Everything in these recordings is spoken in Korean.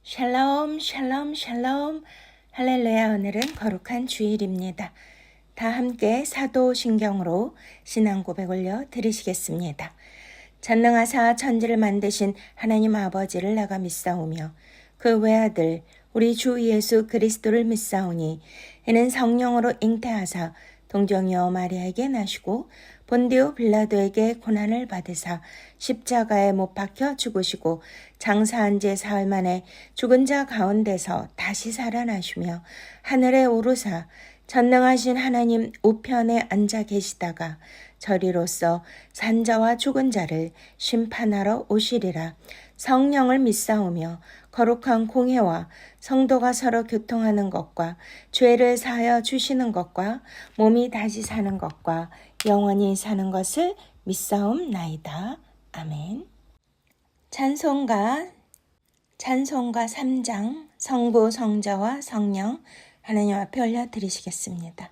샬롬 샬롬 샬롬 할렐루야. 오늘은 거룩한 주일입니다. 다 함께 사도신경으로 신앙 고백 올려 드리시겠습니다. 전능하사 천지를 만드신 하나님 아버지를 내가 믿사오며 그 외아들 우리 주 예수 그리스도를 믿사오니 이는 성령으로 잉태하사 동정녀 마리아에게 나시고 본디오 빌라도에게 고난을 받으사 십자가에 못 박혀 죽으시고 장사한 지 사흘 만에 죽은 자 가운데서 다시 살아나시며 하늘에 오르사 전능하신 하나님 우편에 앉아 계시다가 저리로서 산자와 죽은 자를 심판하러 오시리라. 성령을 믿사오며 거룩한 공회와 성도가 서로 교통하는 것과 죄를 사하여 주시는 것과 몸이 다시 사는 것과 영원히 사는 것을 믿사옵나이다. 아멘. 찬송가 3장 성부 성자와 성령 하나님 앞에 올려드리시겠습니다.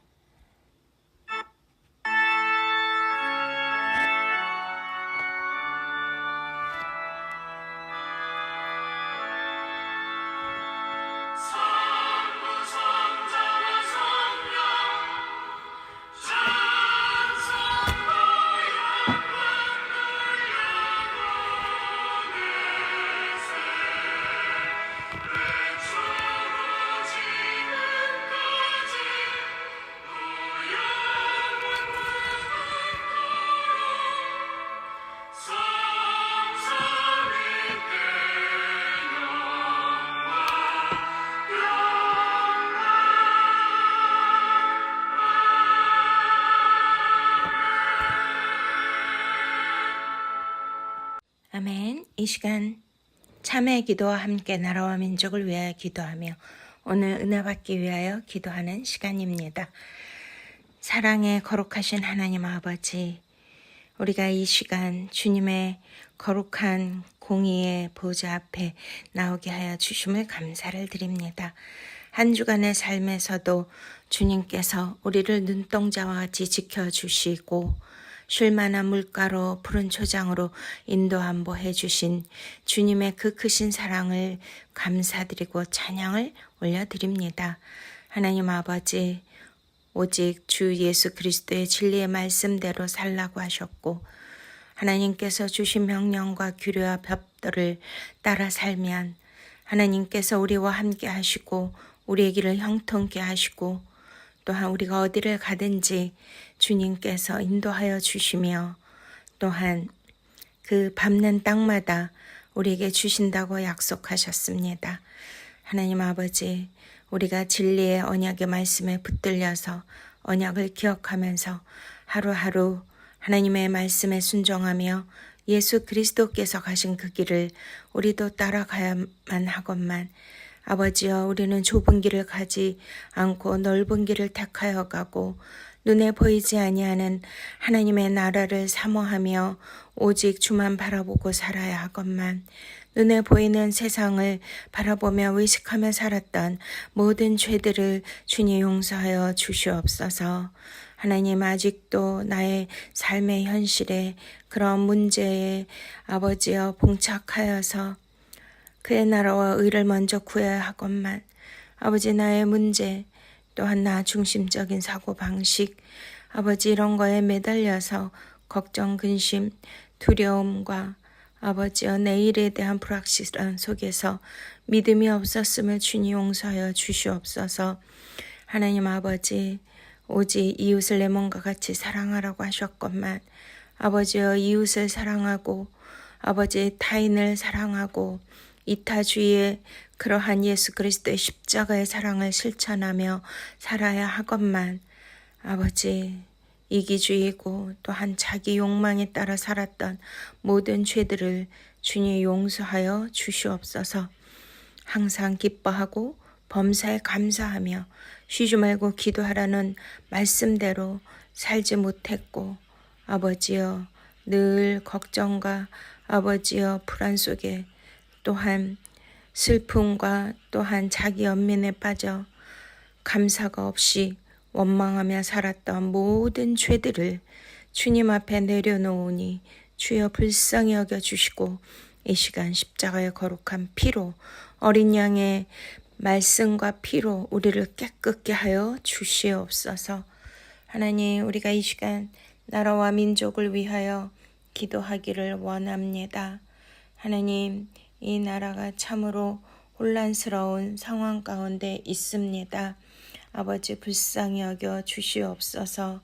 아멘. 이 시간 참회 기도와 함께 나라와 민족을 위하여 기도하며 오늘 은혜 받기 위하여 기도하는 시간입니다. 사랑의 거룩하신 하나님 아버지, 우리가 이 시간 주님의 거룩한 공의의 보좌 앞에 나오게 하여 주심을 감사를 드립니다. 한 주간의 삶에서도 주님께서 우리를 눈동자와 같이 지켜주시고 쉴만한 물가로 푸른 초장으로 인도 안보해 주신 주님의 그 크신 사랑을 감사드리고 찬양을 올려드립니다. 하나님 아버지, 오직 주 예수 그리스도의 진리의 말씀대로 살라고 하셨고 하나님께서 주신 명령과 규례와 법도를 따라 살면 하나님께서 우리와 함께 하시고 우리의 길을 형통케 하시고 또한 우리가 어디를 가든지 주님께서 인도하여 주시며 또한 그 밟는 땅마다 우리에게 주신다고 약속하셨습니다. 하나님 아버지, 우리가 진리의 언약의 말씀에 붙들려서 언약을 기억하면서 하루하루 하나님의 말씀에 순종하며 예수 그리스도께서 가신 그 길을 우리도 따라가야만 하건만 아버지여, 우리는 좁은 길을 가지 않고 넓은 길을 택하여 가고 눈에 보이지 아니하는 하나님의 나라를 사모하며 오직 주만 바라보고 살아야 하건만 눈에 보이는 세상을 바라보며 의식하며 살았던 모든 죄들을 주님 용서하여 주시옵소서. 하나님, 아직도 나의 삶의 현실에 그런 문제에 아버지여 봉착하여서 그의 나라와 의를 먼저 구해야 하건만 아버지, 나의 문제 또한 나 중심적인 사고방식 아버지 이런 거에 매달려서 걱정, 근심, 두려움과 아버지여 내일에 대한 불확실한 속에서 믿음이 없었음을 주님 용서하여 주시옵소서. 하나님 아버지, 오직 이웃을 내 몸과 같이 사랑하라고 하셨건만 아버지여, 이웃을 사랑하고 아버지 타인을 사랑하고 이타주의의 그러한 예수 그리스도의 십자가의 사랑을 실천하며 살아야 하건만 아버지, 이기주의고 또한 자기 욕망에 따라 살았던 모든 죄들을 주님 용서하여 주시옵소서. 항상 기뻐하고 범사에 감사하며 쉬지 말고 기도하라는 말씀대로 살지 못했고 아버지여, 늘 걱정과 아버지여 불안 속에 또한 슬픔과 또한 자기 연민에 빠져 감사가 없이 원망하며 살았던 모든 죄들을 주님 앞에 내려놓으니 주여 불쌍히 여겨주시고 이 시간 십자가의 거룩한 피로 어린 양의 말씀과 피로 우리를 깨끗게 하여 주시옵소서. 하나님, 우리가 이 시간 나라와 민족을 위하여 기도하기를 원합니다. 하나님, 이 나라가 참으로 혼란스러운 상황 가운데 있습니다. 아버지, 불쌍히 여겨 주시옵소서.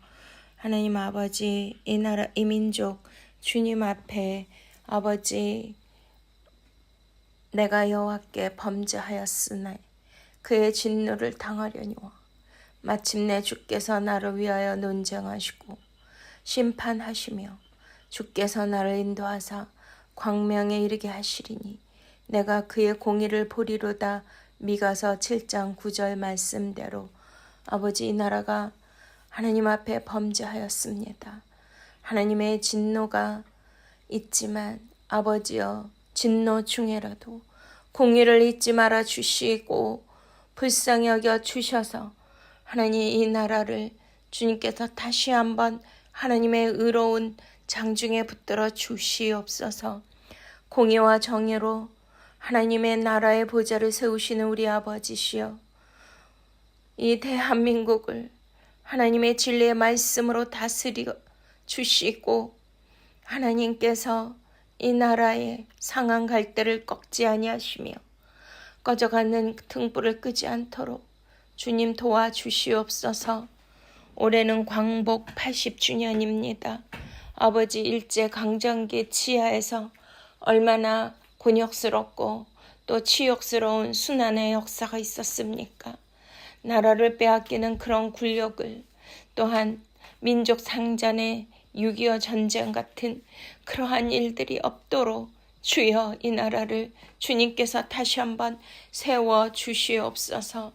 하나님 아버지, 이 나라, 이 민족 주님 앞에 아버지, 내가 여호와께 범죄하였으나 그의 진노를 당하려니와 마침내 주께서 나를 위하여 논쟁하시고 심판하시며 주께서 나를 인도하사 광명에 이르게 하시리니 내가 그의 공의를 보리로다. 미가서 7장 9절 말씀대로 아버지, 이 나라가 하나님 앞에 범죄하였습니다. 하나님의 진노가 있지만 아버지여, 진노 중에라도 공의를 잊지 말아 주시고 불쌍히 여겨 주셔서 하나님, 이 나라를 주님께서 다시 한번 하나님의 의로운 장중에 붙들어 주시옵소서. 공의와 정의로 하나님의 나라의 보좌를 세우시는 우리 아버지시여, 이 대한민국을 하나님의 진리의 말씀으로 다스려 주시고 하나님께서 이 나라의 상한 갈대를 꺾지 아니하시며 꺼져가는 등불을 끄지 않도록 주님 도와주시옵소서. 올해는 광복 80주년입니다. 아버지, 일제강점기 치하에서 얼마나 곤욕스럽고 또 치욕스러운 순환의 역사가 있었습니까? 나라를 빼앗기는 그런 굴욕을, 또한 민족 상잔의 6.25 전쟁 같은 그러한 일들이 없도록 주여, 이 나라를 주님께서 다시 한번 세워 주시옵소서.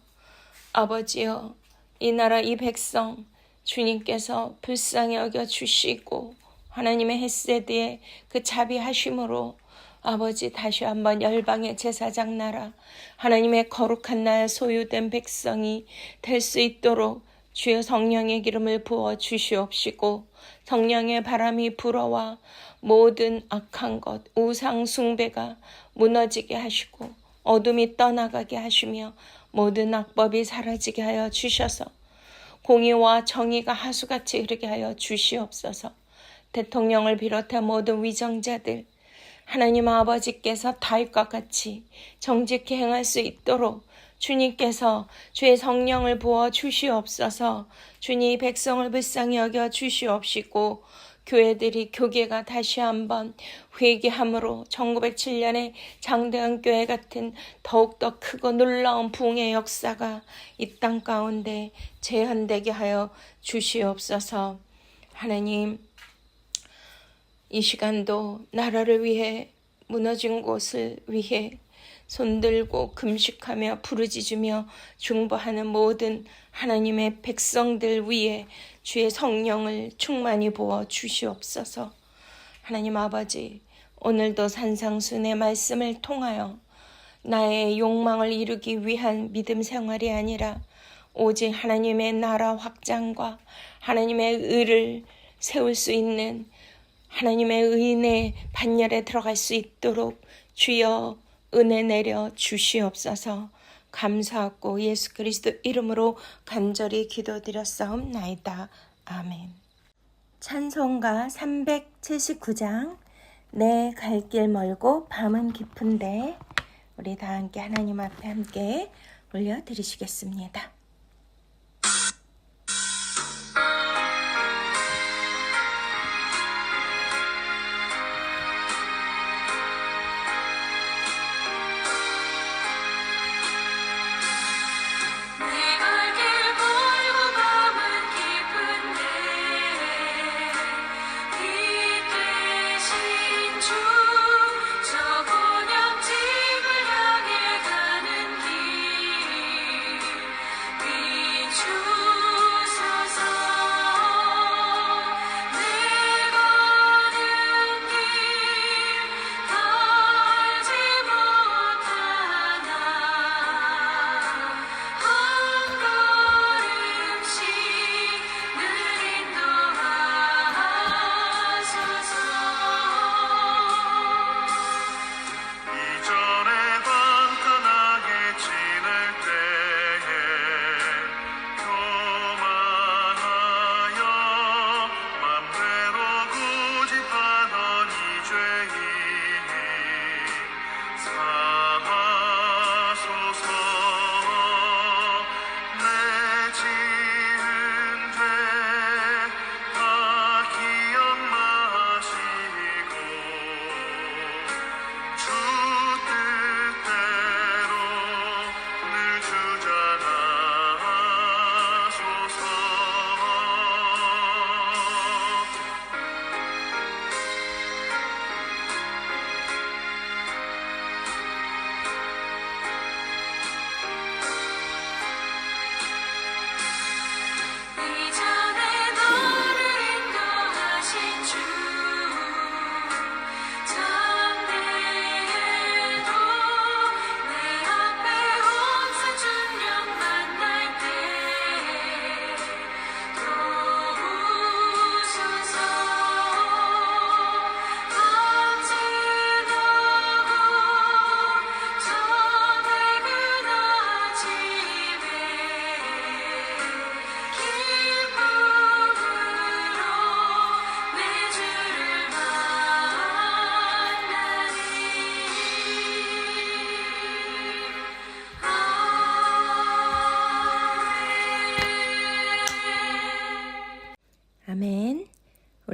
아버지여, 이 나라, 이 백성 주님께서 불쌍히 여겨 주시고 하나님의 헤세드의 그 자비하심으로 아버지, 다시 한번 열방의 제사장 나라, 하나님의 거룩한 나라에 소유된 백성이 될 수 있도록 주여 성령의 기름을 부어 주시옵시고 성령의 바람이 불어와 모든 악한 것, 우상 숭배가 무너지게 하시고 어둠이 떠나가게 하시며 모든 악법이 사라지게 하여 주셔서 공의와 정의가 하수같이 흐르게 하여 주시옵소서. 대통령을 비롯해 모든 위정자들, 하나님 아버지께서 다윗과 같이 정직히 행할 수 있도록 주님께서 주의 성령을 부어 주시옵소서. 주님, 백성을 불쌍히 여겨 주시옵시고 교회들이, 교계가 다시 한번 회개함으로 1907년에 장대현 교회 같은 더욱더 크고 놀라운 부흥의 역사가 이 땅 가운데 재현되게 하여 주시옵소서. 하나님, 이 시간도 나라를 위해, 무너진 곳을 위해 손들고 금식하며 부르짖으며 중보하는 모든 하나님의 백성들 위에 주의 성령을 충만히 부어 주시옵소서. 하나님 아버지, 오늘도 산상순의 말씀을 통하여 나의 욕망을 이루기 위한 믿음 생활이 아니라 오직 하나님의 나라 확장과 하나님의 의를 세울 수 있는 하나님의 의인의 반열에 들어갈 수 있도록 주여 은혜 내려 주시옵소서. 감사하고 예수 그리스도 이름으로 간절히 기도드렸사옵나이다. 아멘. 찬송가 379장 내 갈 길 멀고 밤은 깊은데, 우리 다 함께 하나님 앞에 함께 올려드리시겠습니다.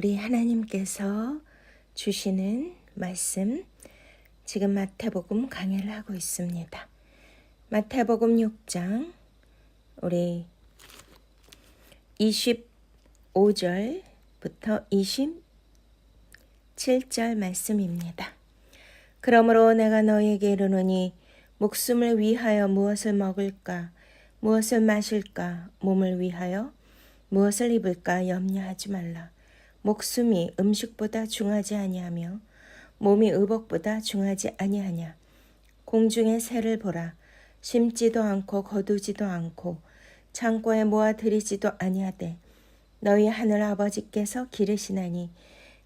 우리 하나님께서 주시는 말씀, 지금 마태복음 강해를 하고 있습니다. 마태복음 6장 우리 25절부터 27절 말씀입니다. 그러므로 내가 너희에게 이르노니 목숨을 위하여 무엇을 먹을까, 무엇을 마실까, 몸을 위하여 무엇을 입을까 염려하지 말라. 목숨이 음식보다 중하지 아니하며 몸이 의복보다 중하지 아니하냐. 공중의 새를 보라. 심지도 않고 거두지도 않고 창고에 모아 들이지도 아니하되 너희 하늘 아버지께서 기르시나니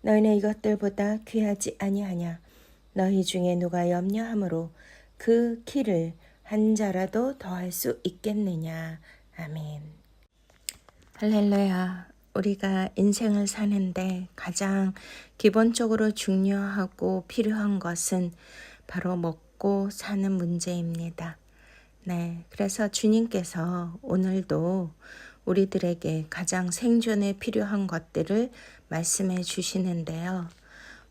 너희는 이것들보다 귀하지 아니하냐. 너희 중에 누가 염려함으로 그 키를 한 자라도 더할 수 있겠느냐. 아멘. 할렐루야. 우리가 인생을 사는데 가장 기본적으로 중요하고 필요한 것은 바로 먹고 사는 문제입니다. 네, 그래서 주님께서 오늘도 우리들에게 가장 생존에 필요한 것들을 말씀해 주시는데요.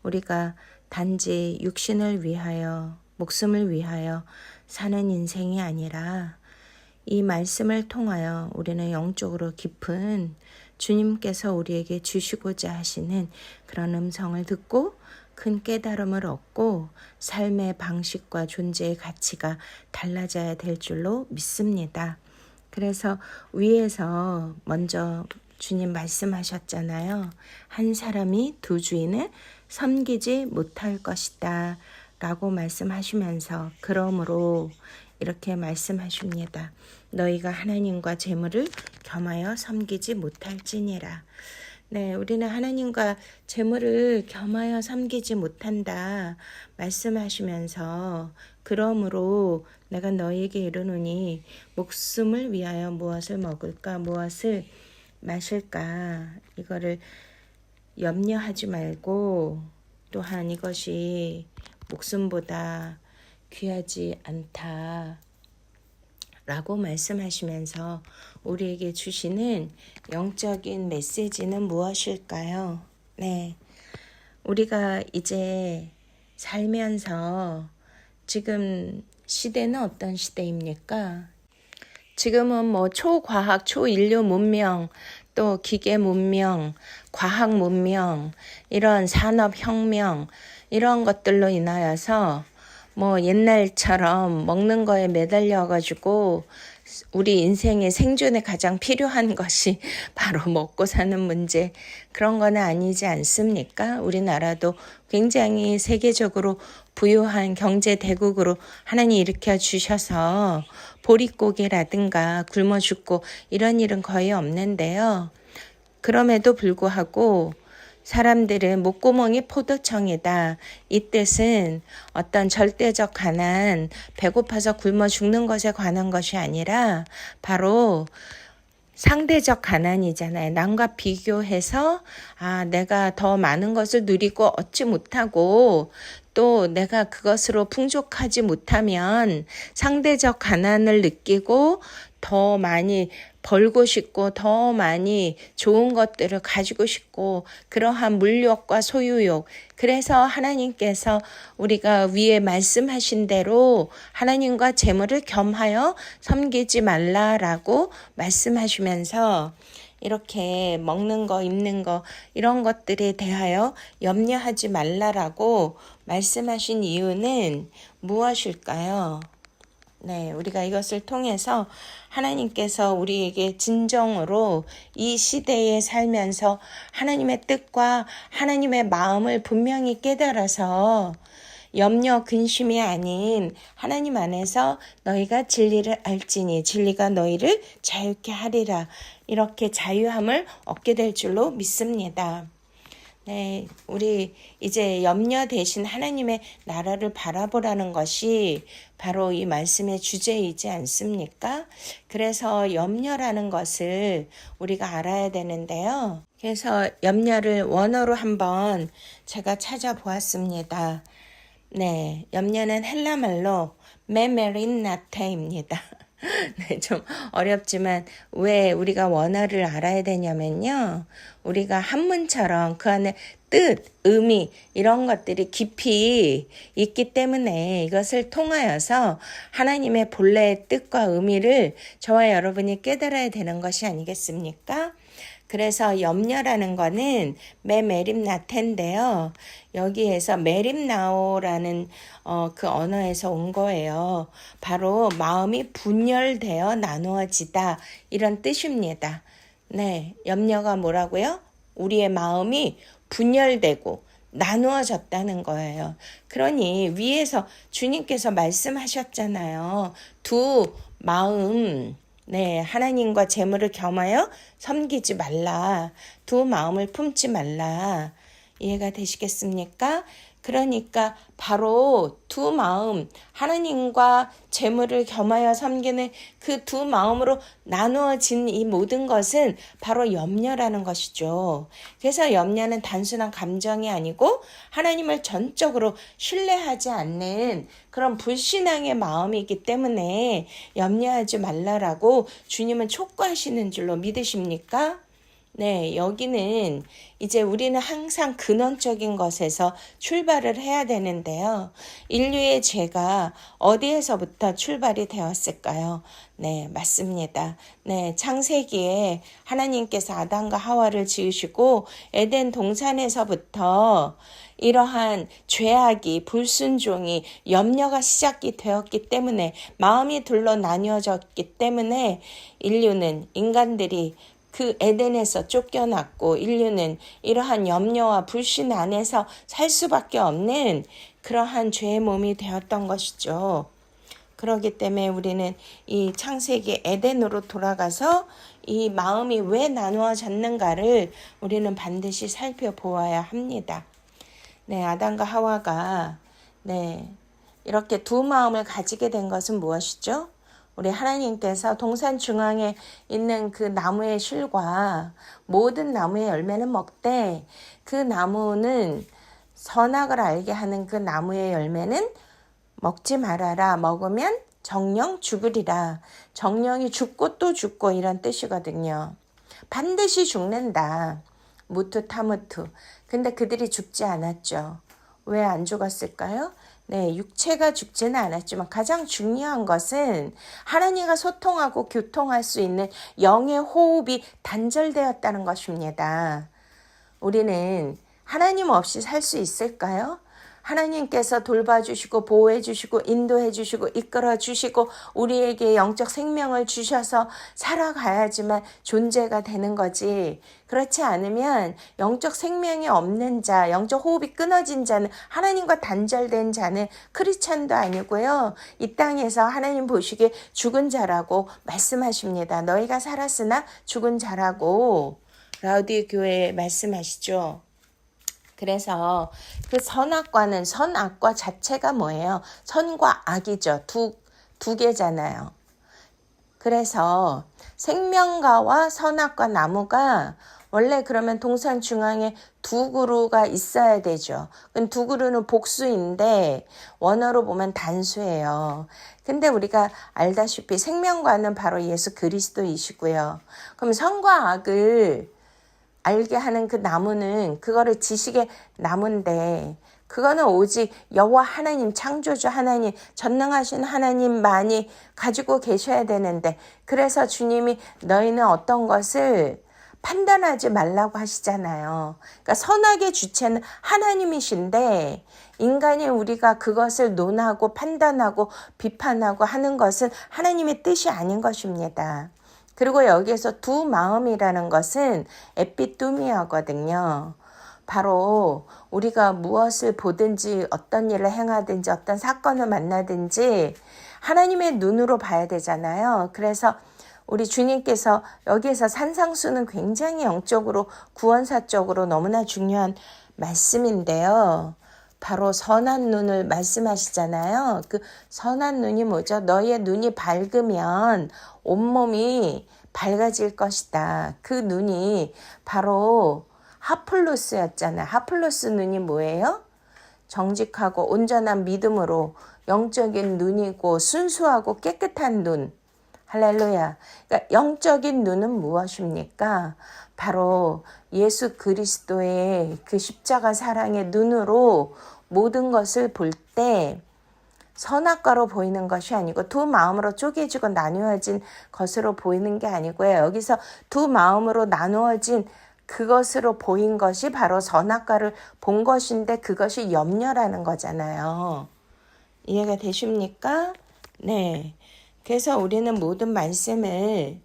우리가 단지 육신을 위하여, 목숨을 위하여 사는 인생이 아니라 이 말씀을 통하여 우리는 영적으로 깊은 주님께서 우리에게 주시고자 하시는 그런 음성을 듣고 큰 깨달음을 얻고 삶의 방식과 존재의 가치가 달라져야 될 줄로 믿습니다. 그래서 위에서 먼저 주님 말씀하셨잖아요. 한 사람이 두 주인을 섬기지 못할 것이다 라고 말씀하시면서 그러므로 이렇게 말씀하십니다. 너희가 하나님과 재물을 겸하여 섬기지 못할지니라. 네, 우리는 하나님과 재물을 겸하여 섬기지 못한다 말씀하시면서 그러므로 내가 너희에게 이르노니 목숨을 위하여 무엇을 먹을까 무엇을 마실까 이거를 염려하지 말고 또한 이것이 목숨보다 귀하지 않다 라고 말씀하시면서 우리에게 주시는 영적인 메시지는 무엇일까요? 네, 우리가 이제 살면서 지금 시대는 어떤 시대입니까? 지금은 뭐 초과학, 초인류 문명, 또 기계 문명, 과학 문명, 이런 산업혁명, 이런 것들로 인하여서 뭐 옛날처럼 먹는 거에 매달려가지고 우리 인생의 생존에 가장 필요한 것이 바로 먹고 사는 문제 그런 건 아니지 않습니까? 우리나라도 굉장히 세계적으로 부유한 경제 대국으로 하나님 일으켜 주셔서 보릿고개라든가 굶어 죽고 이런 일은 거의 없는데요. 그럼에도 불구하고 사람들은 목구멍이 포도청이다. 이 뜻은 어떤 절대적 가난, 배고파서 굶어 죽는 것에 관한 것이 아니라 바로 상대적 가난이잖아요. 남과 비교해서 내가 더 많은 것을 누리고 얻지 못하고 또 내가 그것으로 풍족하지 못하면 상대적 가난을 느끼고 더 많이 벌고 싶고 더 많이 좋은 것들을 가지고 싶고 그러한 물욕과 소유욕 그래서 하나님께서 우리가 위에 말씀하신 대로 하나님과 재물을 겸하여 섬기지 말라라고 말씀하시면서 이렇게 먹는 거 입는 거 이런 것들에 대하여 염려하지 말라라고 말씀하신 이유는 무엇일까요? 네, 우리가 이것을 통해서 하나님께서 우리에게 진정으로 이 시대에 살면서 하나님의 뜻과 하나님의 마음을 분명히 깨달아서 염려 근심이 아닌 하나님 안에서 너희가 진리를 알지니 진리가 너희를 자유케 하리라 이렇게 자유함을 얻게 될 줄로 믿습니다. 네, 우리 이제 염려 대신 하나님의 나라를 바라보라는 것이 바로 이 말씀의 주제이지 않습니까? 그래서 염려라는 것을 우리가 알아야 되는데요. 그래서 염려를 원어로 한번 제가 찾아보았습니다. 네, 염려는 헬라말로 메메린나테입니다. 네, 좀 어렵지만 왜 우리가 원어를 알아야 되냐면요. 우리가 한문처럼 그 안에 뜻, 의미 이런 것들이 깊이 있기 때문에 이것을 통하여서 하나님의 본래의 뜻과 의미를 저와 여러분이 깨달아야 되는 것이 아니겠습니까? 그래서 염려라는 거는 메립나텐데요. 여기에서 메립나오라는 그 언어에서 온 거예요. 바로 마음이 분열되어 나누어지다 이런 뜻입니다. 네, 염려가 뭐라고요? 우리의 마음이 분열되고 나누어졌다는 거예요. 그러니 위에서 주님께서 말씀하셨잖아요. 두 마음 네, 하나님과 재물을 겸하여 섬기지 말라. 두 마음을 품지 말라. 이해가 되시겠습니까? 그러니까 바로 두 마음, 하나님과 재물을 겸하여 섬기는 그 두 마음으로 나누어진 이 모든 것은 바로 염려라는 것이죠. 그래서 염려는 단순한 감정이 아니고 하나님을 전적으로 신뢰하지 않는 그런 불신앙의 마음이기 때문에 염려하지 말라라고 주님은 촉구하시는 줄로 믿으십니까? 네, 여기는 이제 우리는 항상 근원적인 것에서 출발을 해야 되는데요. 인류의 죄가 어디에서부터 출발이 되었을까요? 네, 맞습니다. 네, 창세기에 하나님께서 아담과 하와를 지으시고 에덴 동산에서부터 이러한 죄악이, 불순종이, 염려가 시작이 되었기 때문에 마음이 둘로 나뉘어졌기 때문에 인류는 인간들이 그 에덴에서 쫓겨났고 인류는 이러한 염려와 불신 안에서 살 수밖에 없는 그러한 죄의 몸이 되었던 것이죠. 그렇기 때문에 우리는 이 창세기 에덴으로 돌아가서 이 마음이 왜 나누어졌는가를 우리는 반드시 살펴보아야 합니다. 네, 아담과 하와가 이렇게 두 마음을 가지게 된 것은 무엇이죠? 우리 하나님께서 동산 중앙에 있는 그 나무의 실과 모든 나무의 열매는 먹되 그 나무는 선악을 알게 하는 그 나무의 열매는 먹지 말아라. 먹으면 정령 죽으리라. 정령이 죽고 또 죽고 이런 뜻이거든요. 반드시 죽는다. 무투 타무투. 근데 그들이 죽지 않았죠. 왜 안 죽었을까요? 네, 육체가 죽지는 않았지만 가장 중요한 것은 하나님과 소통하고 교통할 수 있는 영의 호흡이 단절되었다는 것입니다. 우리는 하나님 없이 살 수 있을까요? 하나님께서 돌봐주시고 보호해주시고 인도해주시고 이끌어주시고 우리에게 영적 생명을 주셔서 살아가야지만 존재가 되는 거지. 그렇지 않으면 영적 생명이 없는 자, 영적 호흡이 끊어진 자는 하나님과 단절된 자는 크리스찬도 아니고요. 이 땅에서 하나님 보시기에 죽은 자라고 말씀하십니다. 너희가 살았으나 죽은 자라고 라우디 교회에 말씀하시죠. 그래서 그 선악과는 선악과 자체가 뭐예요? 선과 악이죠. 두 개잖아요. 그래서 생명과와 선악과 나무가 원래 그러면 동산 중앙에 두 그루가 있어야 되죠. 두 그루는 복수인데 원어로 보면 단수예요. 근데 우리가 알다시피 생명과는 바로 예수 그리스도이시고요. 그럼 선과 악을 알게 하는 그 나무는 그거를 지식의 나무인데 그거는 오직 여호와 하나님, 창조주 하나님, 전능하신 하나님만이 가지고 계셔야 되는데 그래서 주님이 너희는 어떤 것을 판단하지 말라고 하시잖아요. 그러니까 선악의 주체는 하나님이신데 인간이 우리가 그것을 논하고 판단하고 비판하고 하는 것은 하나님의 뜻이 아닌 것입니다. 그리고 여기에서 두 마음이라는 것은 에피뚜미아거든요. 바로 우리가 무엇을 보든지 어떤 일을 행하든지 어떤 사건을 만나든지 하나님의 눈으로 봐야 되잖아요. 그래서 우리 주님께서 여기에서 산상수는 굉장히 영적으로 구원사적으로 너무나 중요한 말씀인데요. 바로 선한 눈을 말씀하시잖아요. 그 선한 눈이 뭐죠? 너희의 눈이 밝으면 온몸이 밝아질 것이다. 그 눈이 바로 하플로스였잖아요. 하플로스 눈이 뭐예요? 정직하고 온전한 믿음으로 영적인 눈이고 순수하고 깨끗한 눈. 할렐루야. 그러니까 영적인 눈은 무엇입니까? 바로 예수 그리스도의 그 십자가 사랑의 눈으로 모든 것을 볼 때 선악과로 보이는 것이 아니고 두 마음으로 쪼개지고 나누어진 것으로 보이는 게 아니고요. 여기서 두 마음으로 나누어진 그것으로 보인 것이 바로 선악과를 본 것인데 그것이 염려라는 거잖아요. 이해가 되십니까? 네. 그래서 우리는 모든 말씀을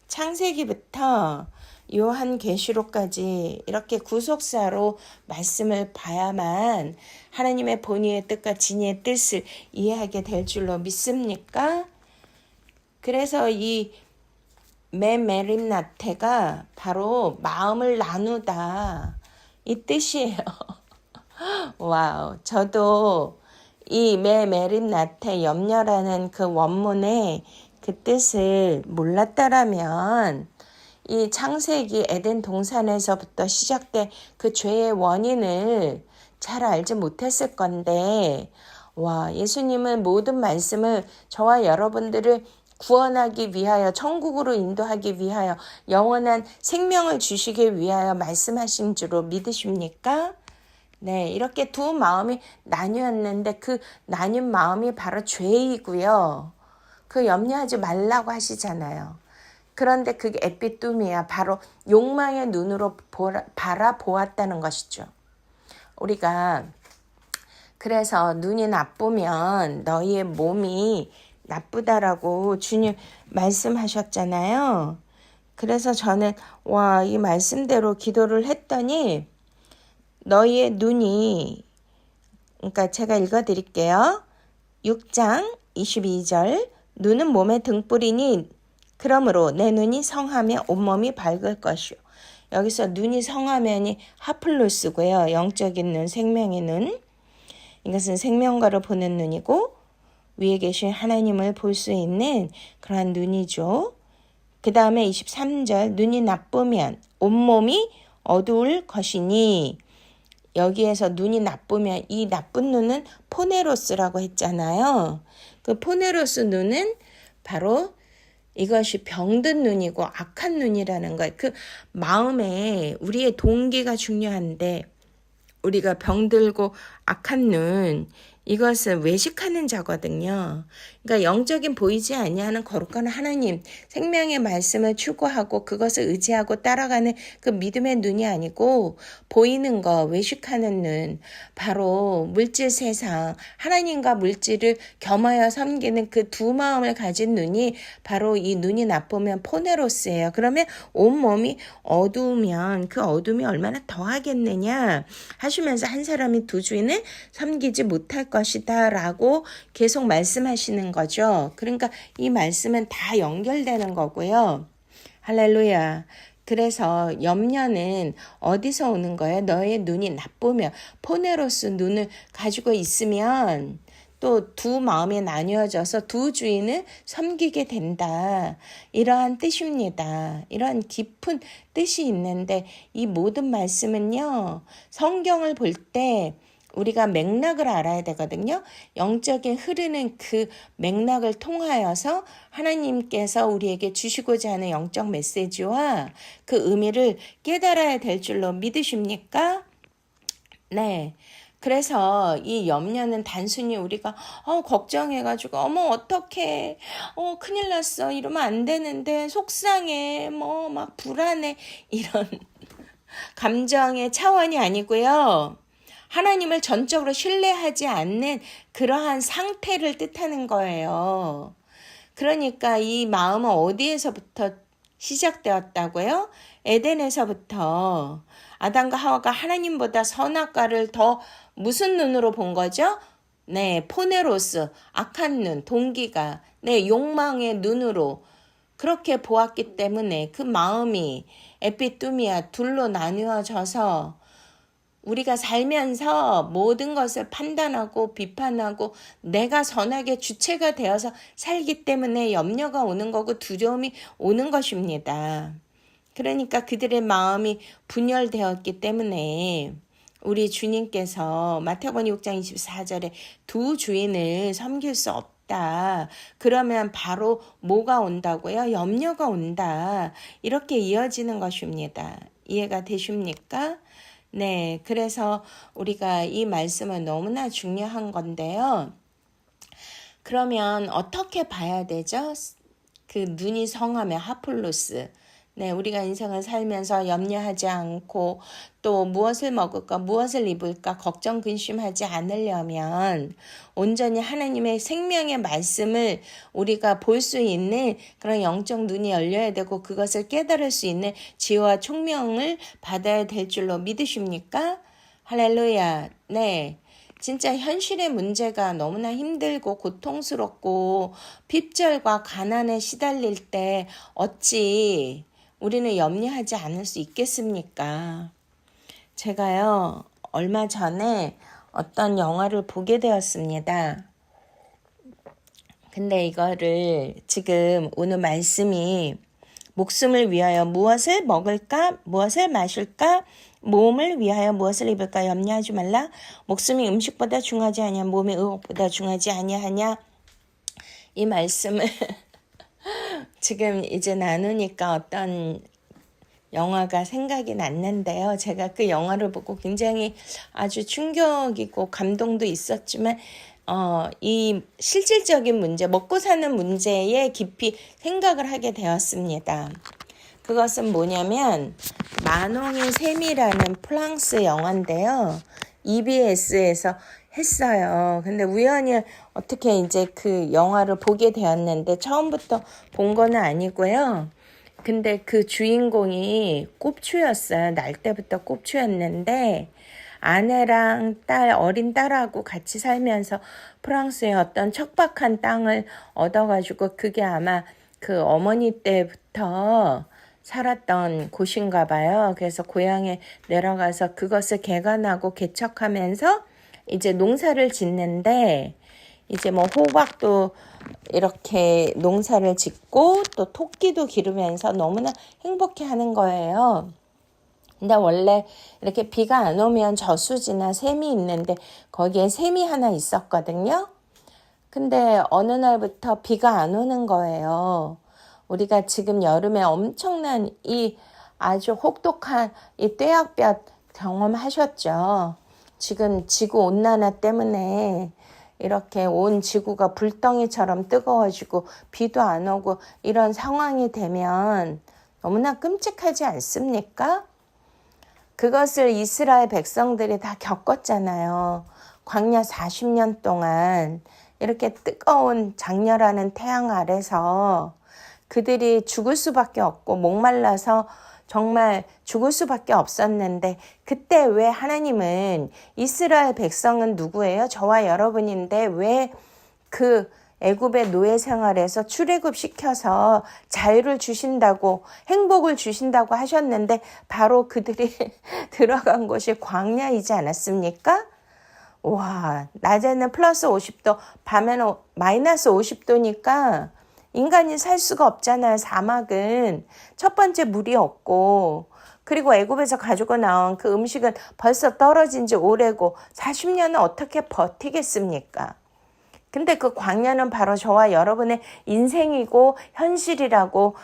창세기부터 요한계시록까지 이렇게 구속사로 말씀을 봐야만 하나님의 본의의 뜻과 진의의 뜻을 이해하게 될 줄로 믿습니까? 그래서 이 메메림나테가 바로 마음을 나누다 이 뜻이에요. 와우, 저도 이 메메림나테 염려라는 그 원문의 그 뜻을 몰랐다라면 이 창세기 에덴 동산에서부터 시작된 그 죄의 원인을 잘 알지 못했을 건데, 와, 예수님은 모든 말씀을 저와 여러분들을 구원하기 위하여, 천국으로 인도하기 위하여, 영원한 생명을 주시기 위하여 말씀하신 줄로 믿으십니까? 네, 이렇게 두 마음이 나뉘었는데 그 나뉜 마음이 바로 죄이고요. 그 염려하지 말라고 하시잖아요. 그런데 그게 에피뚜미야, 바로 욕망의 눈으로 바라보았다는 것이죠. 우리가 그래서 눈이 나쁘면 너희의 몸이 나쁘다라고 주님 말씀하셨잖아요. 그래서 저는 이 말씀대로 기도를 했더니 너희의 눈이, 그러니까 제가 읽어드릴게요. 6장 22절, 눈은 몸의 등불이니 그러므로 내 눈이 성하며 온몸이 밝을 것이요. 여기서 눈이 성하면이 하플로스고요. 영적인 눈, 생명의 눈. 이것은 생명과를 보는 눈이고 위에 계신 하나님을 볼 수 있는 그러한 눈이죠. 그 다음에 23절, 눈이 나쁘면 온몸이 어두울 것이니, 여기에서 눈이 나쁘면 이 나쁜 눈은 포네로스라고 했잖아요. 그 포네로스 눈은 바로 이것이 병든 눈이고 악한 눈이라는 거예요. 그 마음에 우리의 동기가 중요한데 우리가 병들고 악한 눈, 이것을 외식하는 자거든요. 그러니까 영적인 보이지 아니하는 거룩한 하나님, 생명의 말씀을 추구하고 그것을 의지하고 따라가는 그 믿음의 눈이 아니고 보이는 거, 외식하는 눈, 바로 물질 세상, 하나님과 물질을 겸하여 섬기는 그 두 마음을 가진 눈이 바로 이 눈이 나쁘면 포네로스예요. 그러면 온몸이 어두우면 그 어둠이 얼마나 더하겠느냐 하시면서 한 사람이 두 주인을 섬기지 못할 것이다 라고 계속 말씀하시는 거죠. 그러니까 이 말씀은 다 연결되는 거고요. 할렐루야. 그래서 염려는 어디서 오는 거예요? 너의 눈이 나쁘면, 포네로스 눈을 가지고 있으면 또 두 마음이 나뉘어져서 두 주인을 섬기게 된다. 이러한 뜻입니다. 이러한 깊은 뜻이 있는데 이 모든 말씀은요, 성경을 볼 때 우리가 맥락을 알아야 되거든요. 영적인 흐르는 그 맥락을 통하여서 하나님께서 우리에게 주시고자 하는 영적 메시지와 그 의미를 깨달아야 될 줄로 믿으십니까? 네. 그래서 이 염려는 단순히 우리가 걱정해가지고 어떡해, 큰일 났어, 이러면 안 되는데, 속상해, 막 불안해, 이런 감정의 차원이 아니고요. 하나님을 전적으로 신뢰하지 않는 그러한 상태를 뜻하는 거예요. 그러니까 이 마음은 어디에서부터 시작되었다고요? 에덴에서부터. 아담과 하와가 하나님보다 선악과를 더 무슨 눈으로 본 거죠? 네, 포네로스, 악한 눈, 동기가, 네, 욕망의 눈으로 그렇게 보았기 때문에 그 마음이 에피뚜미아 둘로 나누어져서 우리가 살면서 모든 것을 판단하고 비판하고 내가 선악의 주체가 되어서 살기 때문에 염려가 오는 거고 두려움이 오는 것입니다. 그러니까 그들의 마음이 분열되었기 때문에 우리 주님께서 마태복음 6장 24절에 두 주인을 섬길 수 없다. 그러면 바로 뭐가 온다고요? 염려가 온다. 이렇게 이어지는 것입니다. 이해가 되십니까? 네, 그래서 우리가 이 말씀은 너무나 중요한 건데요. 그러면 어떻게 봐야 되죠? 그 눈이 성하면 하플로스. 네, 우리가 인생을 살면서 염려하지 않고 또 무엇을 먹을까, 무엇을 입을까 걱정 근심하지 않으려면 온전히 하나님의 생명의 말씀을 우리가 볼 수 있는 그런 영적 눈이 열려야 되고 그것을 깨달을 수 있는 지혜와 총명을 받아야 될 줄로 믿으십니까? 할렐루야. 네. 진짜 현실의 문제가 너무나 힘들고 고통스럽고 핍절과 가난에 시달릴 때 어찌 우리는 염려하지 않을 수 있겠습니까? 제가요, 얼마 전에 어떤 영화를 보게 되었습니다. 근데 이거를 지금 오늘 말씀이 목숨을 위하여 무엇을 먹을까? 무엇을 마실까? 몸을 위하여 무엇을 입을까? 염려하지 말라. 목숨이 음식보다 중하지 아니하 몸이 의복보다 중하지 아니하냐. 이 말씀을 지금 이제 나누니까 어떤 영화가 생각이 났는데요. 제가 그 영화를 보고 굉장히 아주 충격이고 감동도 있었지만 이 실질적인 문제, 먹고 사는 문제에 깊이 생각을 하게 되었습니다. 그것은 뭐냐면 만홍의 샘이라는 프랑스 영화인데요. EBS에서 했어요. 근데 우연히 어떻게 이제 그 영화를 보게 되었는데 처음부터 본 거는 아니고요. 근데 그 주인공이 꼽추였어요. 날 때부터 꼽추였는데 아내랑 어린 딸하고 같이 살면서 프랑스의 어떤 척박한 땅을 얻어가지고 그게 아마 그 어머니 때부터 살았던 곳인가 봐요. 그래서 고향에 내려가서 그것을 개간하고 개척하면서 이제 농사를 짓는데 이제 뭐 호박도 이렇게 농사를 짓고 또 토끼도 기르면서 너무나 행복해 하는 거예요. 근데 원래 이렇게 비가 안 오면 저수지나 샘이 있는데 거기에 샘이 하나 있었거든요. 근데 어느 날부터 비가 안 오는 거예요. 우리가 지금 여름에 엄청난 이 아주 혹독한 이 떼약볕 경험하셨죠. 지금 지구 온난화 때문에 이렇게 온 지구가 불덩이처럼 뜨거워지고 비도 안 오고 이런 상황이 되면 너무나 끔찍하지 않습니까? 그것을 이스라엘 백성들이 다 겪었잖아요. 광야 40년 동안 이렇게 뜨거운 장렬하는 태양 아래서 그들이 죽을 수밖에 없고 목말라서 정말 죽을 수밖에 없었는데 그때 왜 하나님은 이스라엘 백성은 누구예요? 저와 여러분인데 왜 그 애굽의 노예 생활에서 출애굽 시켜서 자유를 주신다고 행복을 주신다고 하셨는데 바로 그들이 들어간 곳이 광야이지 않았습니까? 와, 낮에는 플러스 50도, 밤에는 마이너스 50도니까 인간이 살 수가 없잖아요. 사막은 첫 번째 물이 없고 그리고 애굽에서 가지고 나온 그 음식은 벌써 떨어진 지 오래고 40년은 어떻게 버티겠습니까? 근데 그 광야는 바로 저와 여러분의 인생이고 현실이라고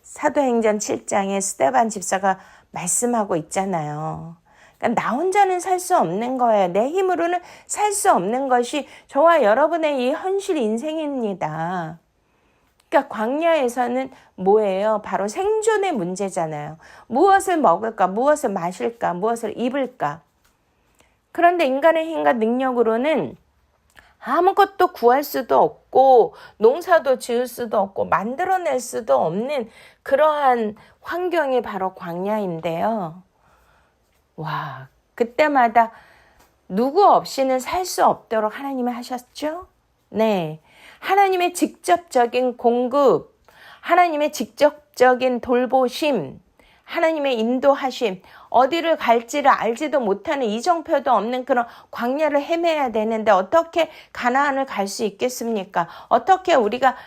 사도행전 7장에 스데반 집사가 말씀하고 있잖아요. 그러니까 나 혼자는 살 수 없는 거예요. 내 힘으로는 살 수 없는 것이 저와 여러분의 이 현실 인생입니다. 그러니까 광야에서는 뭐예요? 바로 생존의 문제잖아요. 무엇을 먹을까? 무엇을 마실까? 무엇을 입을까? 그런데 인간의 힘과 능력으로는 아무것도 구할 수도 없고 농사도 지을 수도 없고 만들어낼 수도 없는 그러한 환경이 바로 광야인데요. 와, 그때마다 누구 없이는 살 수 없도록 하나님이 하셨죠? 네. 하나님의 직접적인 공급, 하나님의 직접적인 돌보심, 하나님의 인도하심, 어디를 갈지를 알지도 못하는 이정표도 없는 그런 광야를 헤매야 되는데 어떻게 가나안을 갈 수 있겠습니까? 어떻게 우리가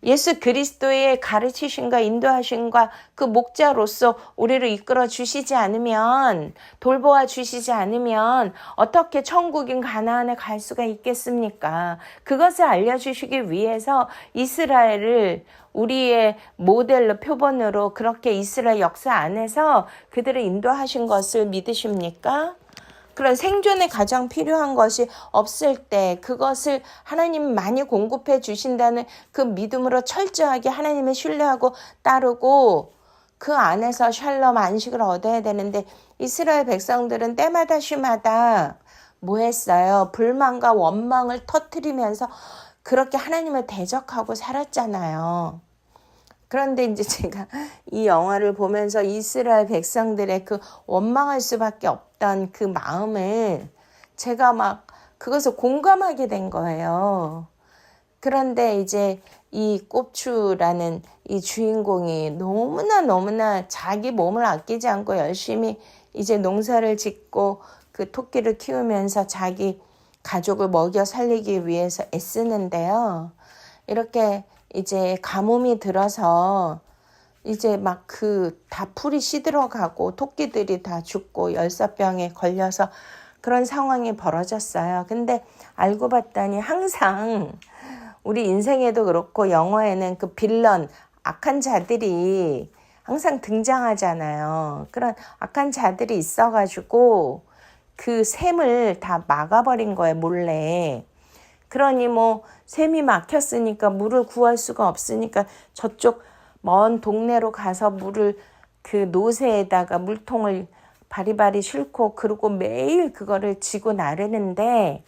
예수 그리스도의 가르치심과 인도하심과 그 목자로서 우리를 이끌어 주시지 않으면, 돌보아 주시지 않으면 어떻게 천국인 가나안에 갈 수가 있겠습니까? 그것을 알려주시기 위해서 이스라엘을 우리의 모델로, 표본으로 그렇게 이스라엘 역사 안에서 그들을 인도하신 것을 믿으십니까? 그런 생존에 가장 필요한 것이 없을 때 그것을 하나님 많이 공급해 주신다는 그 믿음으로 철저하게 하나님을 신뢰하고 따르고 그 안에서 샬롬 안식을 얻어야 되는데, 이스라엘 백성들은 때마다 시마다 뭐 했어요? 불만과 원망을 터뜨리면서 그렇게 하나님을 대적하고 살았잖아요. 그런데 이제 제가 이 영화를 보면서 이스라엘 백성들의 그 원망할 수밖에 없던 그 마음을 제가 막 그것을 공감하게 된 거예요. 그런데 이제 이 꼽추라는 이 주인공이 너무나 자기 몸을 아끼지 않고 열심히 이제 농사를 짓고 그 토끼를 키우면서 자기 가족을 먹여 살리기 위해서 애쓰는데요. 이렇게 이제 가뭄이 들어서 이제 막 다 풀이 시들어가고 토끼들이 다 죽고 열사병에 걸려서 그런 상황이 벌어졌어요. 근데 알고 봤더니 항상 우리 인생에도 그렇고 영화에는 그 빌런, 악한 자들이 항상 등장하잖아요. 그런 악한 자들이 있어가지고 그 샘을 다 막아버린 거예요, 몰래. 그러니 뭐 샘이 막혔으니까 물을 구할 수가 없으니까 저쪽 먼 동네로 가서 물을 그 노새에다가 물통을 바리바리 싣고 그러고 매일 그거를 지고 나르는데,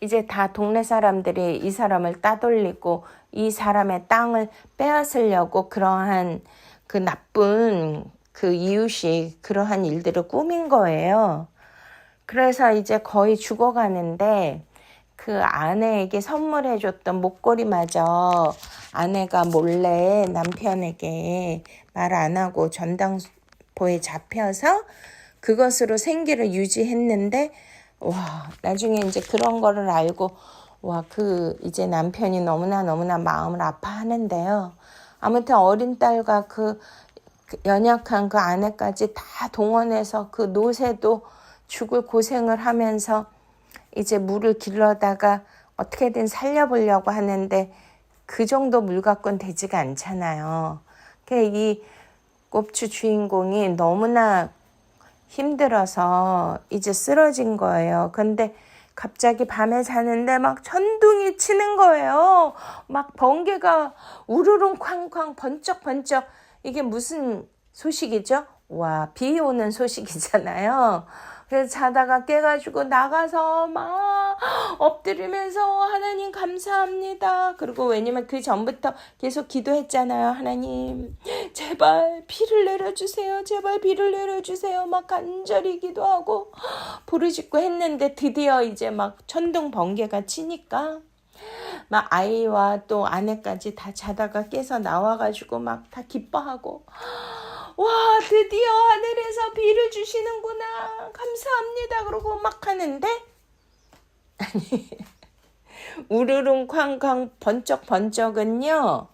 이제 다 동네 사람들이 이 사람을 따돌리고 이 사람의 땅을 빼앗으려고 그러한 그 나쁜 그 이웃이 그러한 일들을 꾸민 거예요. 그래서 이제 거의 죽어가는데 그 아내에게 선물해줬던 목걸이마저 아내가 몰래 남편에게 말 안 하고 전당포에 잡혀서 그것으로 생계를 유지했는데, 와, 나중에 이제 그런 거를 알고, 와, 이제 남편이 너무나 마음을 아파하는데요. 아무튼 어린 딸과 그 연약한 그 아내까지 다 동원해서 그 노새도 죽을 고생을 하면서 이제 물을 길러다가 어떻게든 살려보려고 하는데 그 정도 물 갖고는 되지가 않잖아요. 이 꼽추 주인공이 너무나 힘들어서 이제 쓰러진 거예요. 근데 갑자기 밤에 자는데 막 천둥이 치는 거예요. 막 번개가 우르릉 쾅쾅 번쩍번쩍. 이게 무슨 소식이죠? 와, 비 오는 소식이잖아요. 그래서 자다가 깨가지고 나가서 막 엎드리면서 하나님 감사합니다. 그리고 왜냐면 그 전부터 계속 기도했잖아요. 하나님 제발 비를 내려주세요. 제발 비를 내려주세요. 막 간절히 기도하고 부르짖고 했는데 드디어 이제 막 천둥 번개가 치니까 막 아이와 또 아내까지 다 자다가 깨서 나와가지고 막 다 기뻐하고, 와, 드디어 하늘에서 비를 주시는구나, 감사합니다, 그러고 막 하는데, 아니, 우르릉 쾅쾅 번쩍번쩍은요,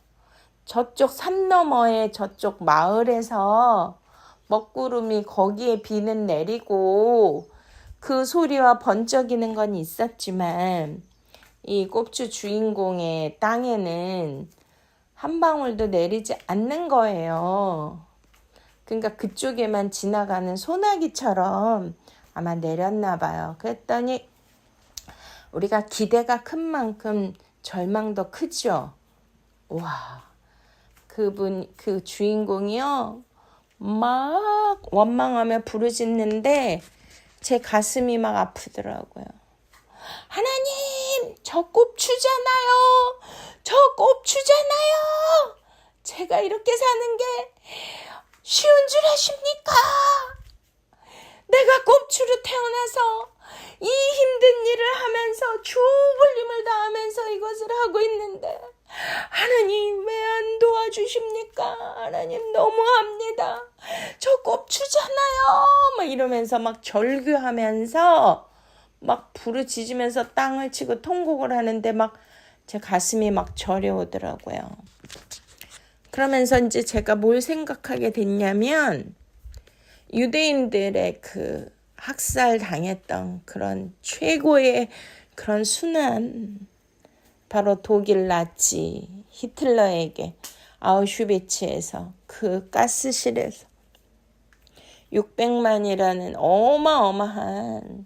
저쪽 산 너머에 저쪽 마을에서 먹구름이 거기에 비는 내리고 그 소리와 번쩍이는 건 있었지만 이 꼽추 주인공의 땅에는 한 방울도 내리지 않는 거예요. 그러니까 그쪽에만 지나가는 소나기처럼 아마 내렸나 봐요. 그랬더니 우리가 기대가 큰 만큼 절망도 크죠. 와, 그 주인공이요, 막 원망하며 부르짖는데 제 가슴이 막 아프더라고요. 하나님, 저 꼽추잖아요. 저 꼽추잖아요. 제가 이렇게 사는 게 쉬운 줄 아십니까? 내가 꼽추로 태어나서 이 힘든 일을 하면서 죽을 힘을 다하면서 이것을 하고 있는데 하나님 왜 안 도와주십니까? 하나님 너무합니다. 저 꼽추잖아요. 막 이러면서 막 절규하면서 막 부르짖으면서 땅을 치고 통곡을 하는데 막 제 가슴이 막 저려오더라고요. 그러면서 이제 제가 뭘 생각하게 됐냐면 유대인들의 그 학살 당했던 그런 최고의 그런 순환, 바로 독일 나치 히틀러에게 아우슈비츠에서 그 가스실에서 600만이라는 어마어마한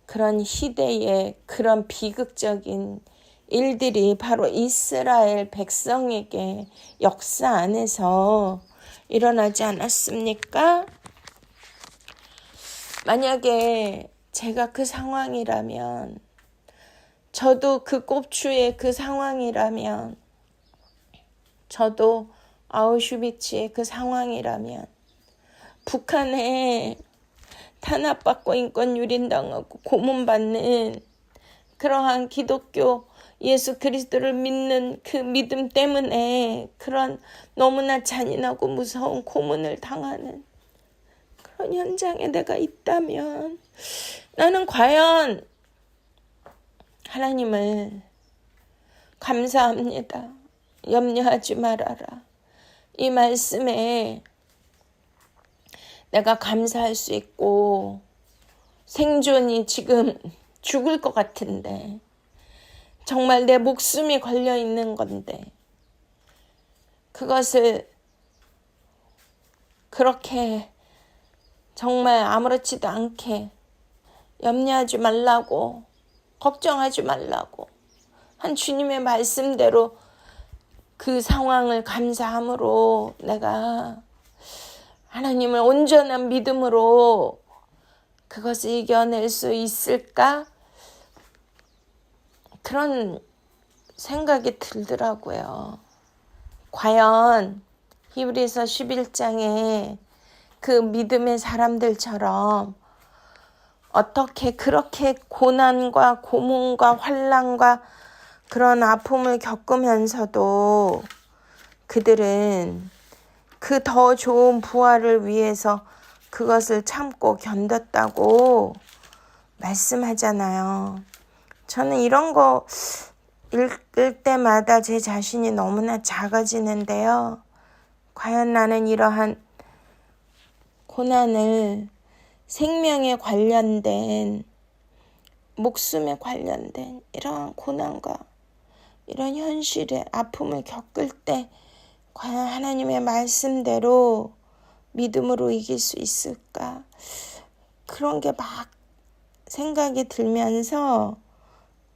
그런 희대의 그런 비극적인 일들이 바로 이스라엘 백성에게 역사 안에서 일어나지 않았습니까? 만약에 제가 그 상황이라면, 저도 그 꼽추의 그 상황이라면, 저도 아우슈비츠의 그 상황이라면, 북한에 탄압받고 인권 유린당하고 고문받는 그러한 기독교 예수 그리스도를 믿는 그 믿음 때문에 그런 너무나 잔인하고 무서운 고문을 당하는 그런 현장에 내가 있다면 나는 과연 하나님을 감사합니다. 염려하지 말아라. 이 말씀에 내가 감사할 수 있고 생존이 지금 죽을 것 같은데 정말 내 목숨이 걸려 있는 건데 그것을 그렇게 정말 아무렇지도 않게 염려하지 말라고 걱정하지 말라고 한 주님의 말씀대로 그 상황을 감사함으로 내가 하나님을 온전한 믿음으로 그것을 이겨낼 수 있을까? 그런 생각이 들더라고요. 과연 히브리서 11장에 그 믿음의 사람들처럼 어떻게 그렇게 고난과 고문과 환난과 그런 아픔을 겪으면서도 그들은 그 더 좋은 부활을 위해서 그것을 참고 견뎠다고 말씀하잖아요. 저는 이런 거 읽을 때마다 제 자신이 너무나 작아지는데요. 과연 나는 이러한 고난을 생명에 관련된, 목숨에 관련된 이러한 고난과 이런 현실의 아픔을 겪을 때 과연 하나님의 말씀대로 믿음으로 이길 수 있을까? 그런 게 막 생각이 들면서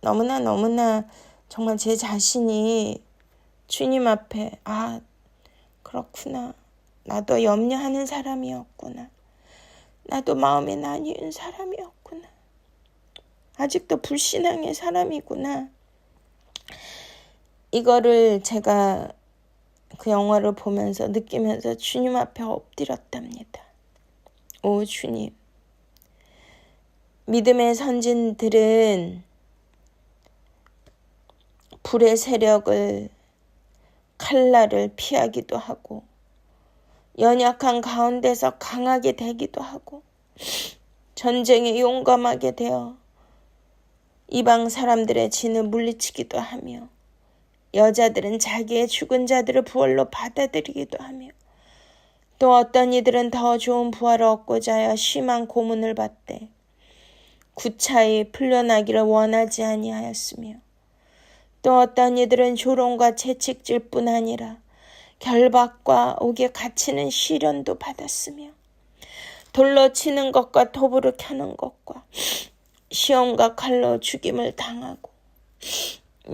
너무나 정말 제 자신이 주님 앞에 그렇구나. 나도 염려하는 사람이었구나. 나도 마음에 나뉘는 사람이었구나. 아직도 불신앙의 사람이구나. 이거를 제가 그 영화를 보면서 느끼면서 주님 앞에 엎드렸답니다. 오 주님, 믿음의 선진들은 불의 세력을, 칼날을 피하기도 하고 연약한 가운데서 강하게 되기도 하고 전쟁에 용감하게 되어 이방 사람들의 진을 물리치기도 하며 여자들은 자기의 죽은 자들을 부활로 받아들이기도 하며 또 어떤 이들은 더 좋은 부활을 얻고자 하여 심한 고문을 받되 구차히 풀려나기를 원하지 아니하였으며 또 어떤 이들은 조롱과 채찍질 뿐 아니라 결박과 옥에 갇히는 시련도 받았으며 돌로 치는 것과 톱으로 켜는 것과 시험과 칼로 죽임을 당하고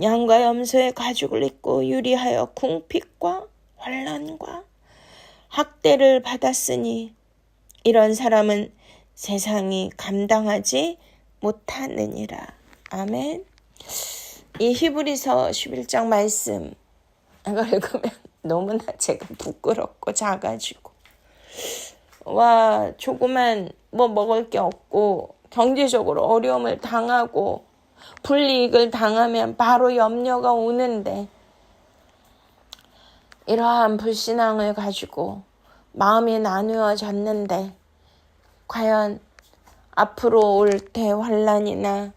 양과 염소의 가죽을 입고 유리하여 궁핍과 환난과 학대를 받았으니 이런 사람은 세상이 감당하지 못하느니라. 아멘. 이 히브리서 11장 말씀 이걸 읽으면 너무나 제가 부끄럽고 작아지고 조그만 먹을 게 없고 경제적으로 어려움을 당하고 불이익을 당하면 바로 염려가 오는데 이러한 불신앙을 가지고 마음이 나누어졌는데 과연 앞으로 올 대환란이나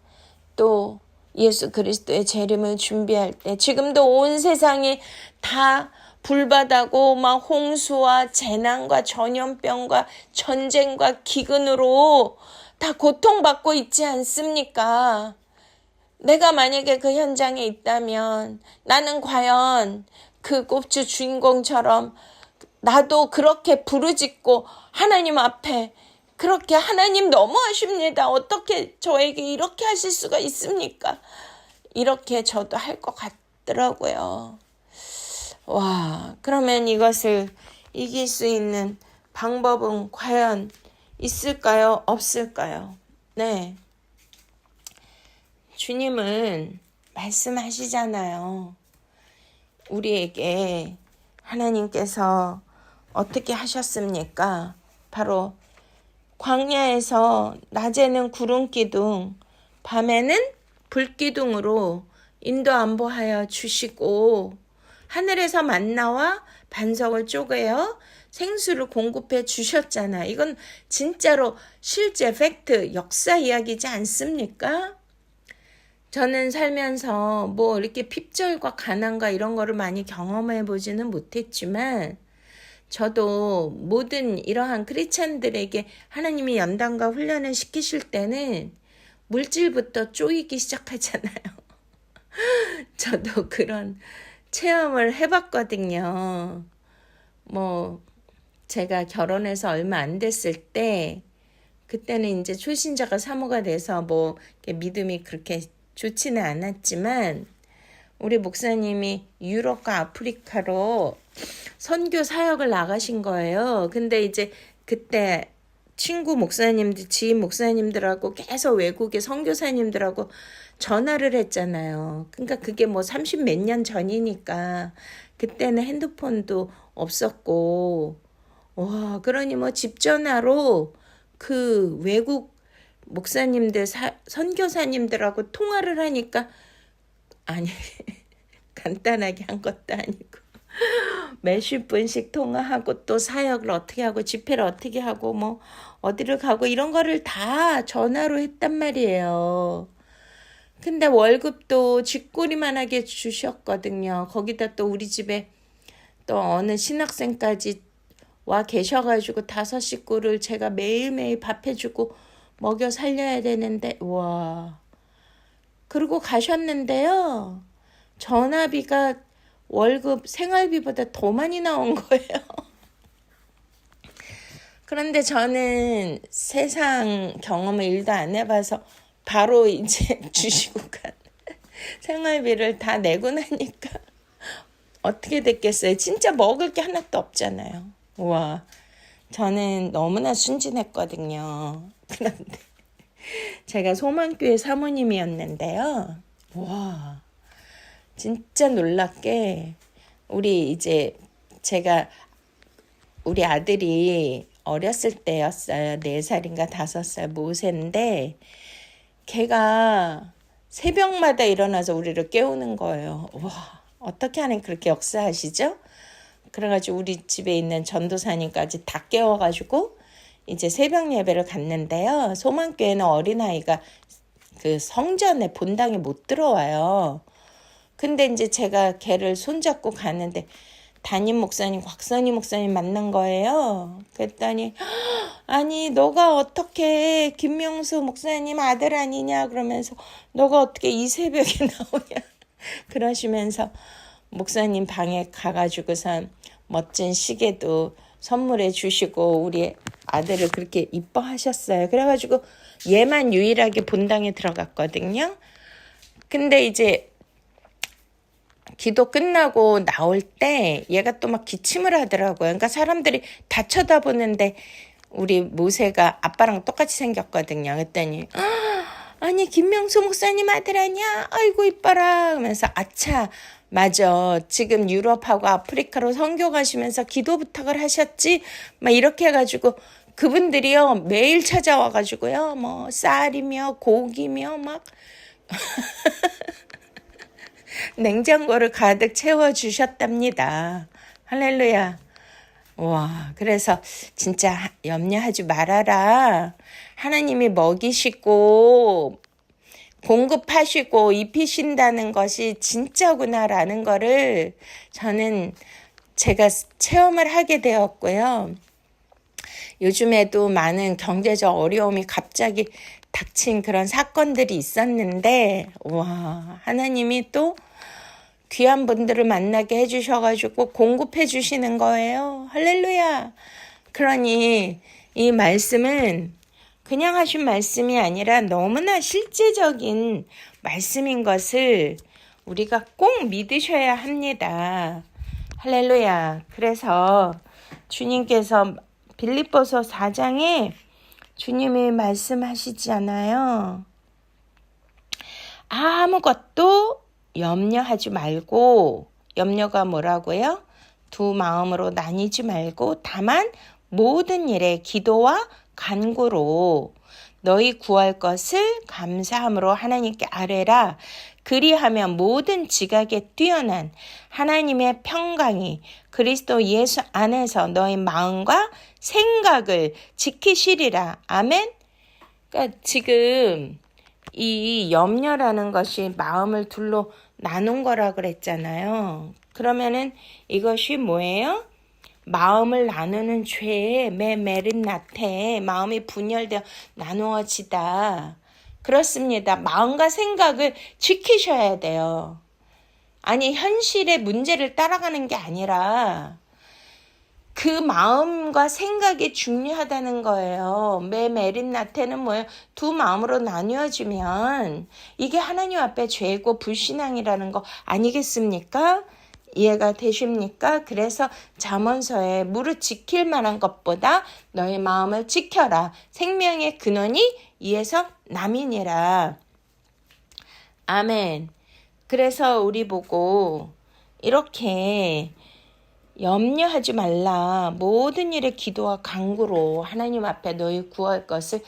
또 예수 그리스도의 재림을 준비할 때 지금도 온 세상이 다 불바다고 막 홍수와 재난과 전염병과 전쟁과 기근으로 다 고통받고 있지 않습니까? 내가 만약에 그 현장에 있다면 나는 과연 그 꼽주 주인공처럼 나도 그렇게 부르짖고 하나님 앞에 그렇게 하나님 너무하십니다. 어떻게 저에게 이렇게 하실 수가 있습니까? 이렇게 저도 할 것 같더라고요. 와, 그러면 이것을 이길 수 있는 방법은 과연 있을까요? 없을까요? 네. 주님은 말씀하시잖아요. 우리에게 하나님께서 어떻게 하셨습니까? 바로 광야에서 낮에는 구름 기둥, 밤에는 불 기둥으로 인도 안보하여 주시고 하늘에서 만나와 반석을 쪼개어 생수를 공급해 주셨잖아. 이건 진짜로 실제 팩트, 역사 이야기지 않습니까? 저는 살면서 뭐 이렇게 핍절과 가난과 이런 거를 많이 경험해 보지는 못했지만 저도 모든 이러한 크리스찬들에게 하나님이 연단과 훈련을 시키실 때는 물질부터 쪼이기 시작하잖아요. 저도 그런 체험을 해봤거든요. 뭐 제가 결혼해서 얼마 안 됐을 때 그때는 이제 초신자가 사모가 돼서 뭐 믿음이 그렇게 좋지는 않았지만 우리 목사님이 유럽과 아프리카로 선교 사역을 나가신 거예요. 근데 이제 그때 친구 목사님들, 지인 목사님들하고 계속 외국의 선교사님들하고 전화를 했잖아요. 그러니까 그게 뭐 30 몇 년 전이니까 그때는 핸드폰도 없었고 와, 그러니 뭐 집 전화로 그 외국 목사님들, 선교사님들하고 통화를 하니까 아니 간단하게 한 것도 아니고 몇십 분씩 통화하고 또 사역을 어떻게 하고 집회를 어떻게 하고 뭐 어디를 가고 이런 거를 다 전화로 했단 말이에요. 근데 월급도 쥐꼬리만하게 주셨거든요. 거기다 또 우리 집에 또 어느 신학생까지 와 계셔가지고 5 식구를 제가 매일매일 밥 해주고 먹여 살려야 되는데 와. 그리고 가셨는데요. 전화비가 월급 생활비보다 더 많이 나온 거예요. 그런데 저는 세상 경험을 1도 안 해봐서 바로 이제 주시고 간 생활비를 다 내고 나니까 어떻게 됐겠어요? 진짜 먹을 게 하나도 없잖아요. 와, 저는 너무나 순진했거든요. 그런데 제가 소망교회 사모님이었는데요. 와, 진짜 놀랍게 우리 아들이 어렸을 때였어요. 4살인가 5살 모세인데 걔가 새벽마다 일어나서 우리를 깨우는 거예요. 와, 어떻게 하는 그렇게 역사하시죠? 그래가지고 우리 집에 있는 전도사님까지 다 깨워가지고 이제 새벽 예배를 갔는데요. 소망교회는 어린아이가 그 성전에 본당에 못 들어와요. 근데 이제 제가 걔를 손잡고 가는데 담임 목사님, 곽선희 목사님 만난 거예요. 그랬더니 아니 너가 어떻게 김명수 목사님 아들 아니냐 그러면서 너가 어떻게 이 새벽에 나오냐 그러시면서 목사님 방에 가가지고선 멋진 시계도 선물해 주시고 우리 아들을 그렇게 이뻐하셨어요. 그래가지고 얘만 유일하게 본당에 들어갔거든요. 근데 이제 기도 끝나고 나올 때 얘가 또 막 기침을 하더라고요. 그러니까 사람들이 다 쳐다보는데 우리 모세가 아빠랑 똑같이 생겼거든요. 그랬더니 아니 김명수 목사님 아들 아니야? 아이고 이뻐라. 그러면서 아차 맞아. 지금 유럽하고 아프리카로 선교 가시면서 기도 부탁을 하셨지? 막 이렇게 해가지고 그분들이요 매일 찾아와가지고요 뭐 쌀이며 고기며 막 냉장고를 가득 채워주셨답니다. 할렐루야. 와, 그래서 진짜 염려하지 말아라. 하나님이 먹이시고 공급하시고 입히신다는 것이 진짜구나라는 거를 제가 체험을 하게 되었고요. 요즘에도 많은 경제적 어려움이 갑자기 닥친 그런 사건들이 있었는데, 와, 하나님이 또 귀한 분들을 만나게 해주셔가지고 공급해 주시는 거예요. 할렐루야. 그러니 이 말씀은 그냥 하신 말씀이 아니라 너무나 실제적인 말씀인 것을 우리가 꼭 믿으셔야 합니다. 할렐루야. 그래서 주님께서 빌립보서 4장에 주님이 말씀하시잖아요. 아무것도 염려하지 말고, 염려가 뭐라고요? 두 마음으로 나뉘지 말고 다만 모든 일에 기도와 간구로 너희 구할 것을 감사함으로 하나님께 아뢰라. 그리하면 모든 지각에 뛰어난 하나님의 평강이 그리스도 예수 안에서 너희 마음과 생각을 지키시리라. 아멘. 그러니까 지금 이 염려라는 것이 마음을 둘로 나눈 거라 그랬잖아요. 그러면은 이것이 뭐예요? 마음을 나누는 죄에 메rit나테, 마음이 분열되어 나누어지다. 그렇습니다. 마음과 생각을 지키셔야 돼요. 아니, 현실의 문제를 따라가는 게 아니라 그 마음과 생각이 중요하다는 거예요. 메rit나테는 뭐예요? 두 마음으로 나뉘어지면 이게 하나님 앞에 죄고 불신앙이라는 거 아니겠습니까? 이해가 되십니까? 그래서 잠언서에 무릇 지킬 만한 것보다 너의 마음을 지켜라. 생명의 근원이 이에서 남이니라. 아멘. 그래서 우리 보고 이렇게 염려하지 말라. 모든 일에 기도와 간구로 하나님 앞에 너희 구할 것을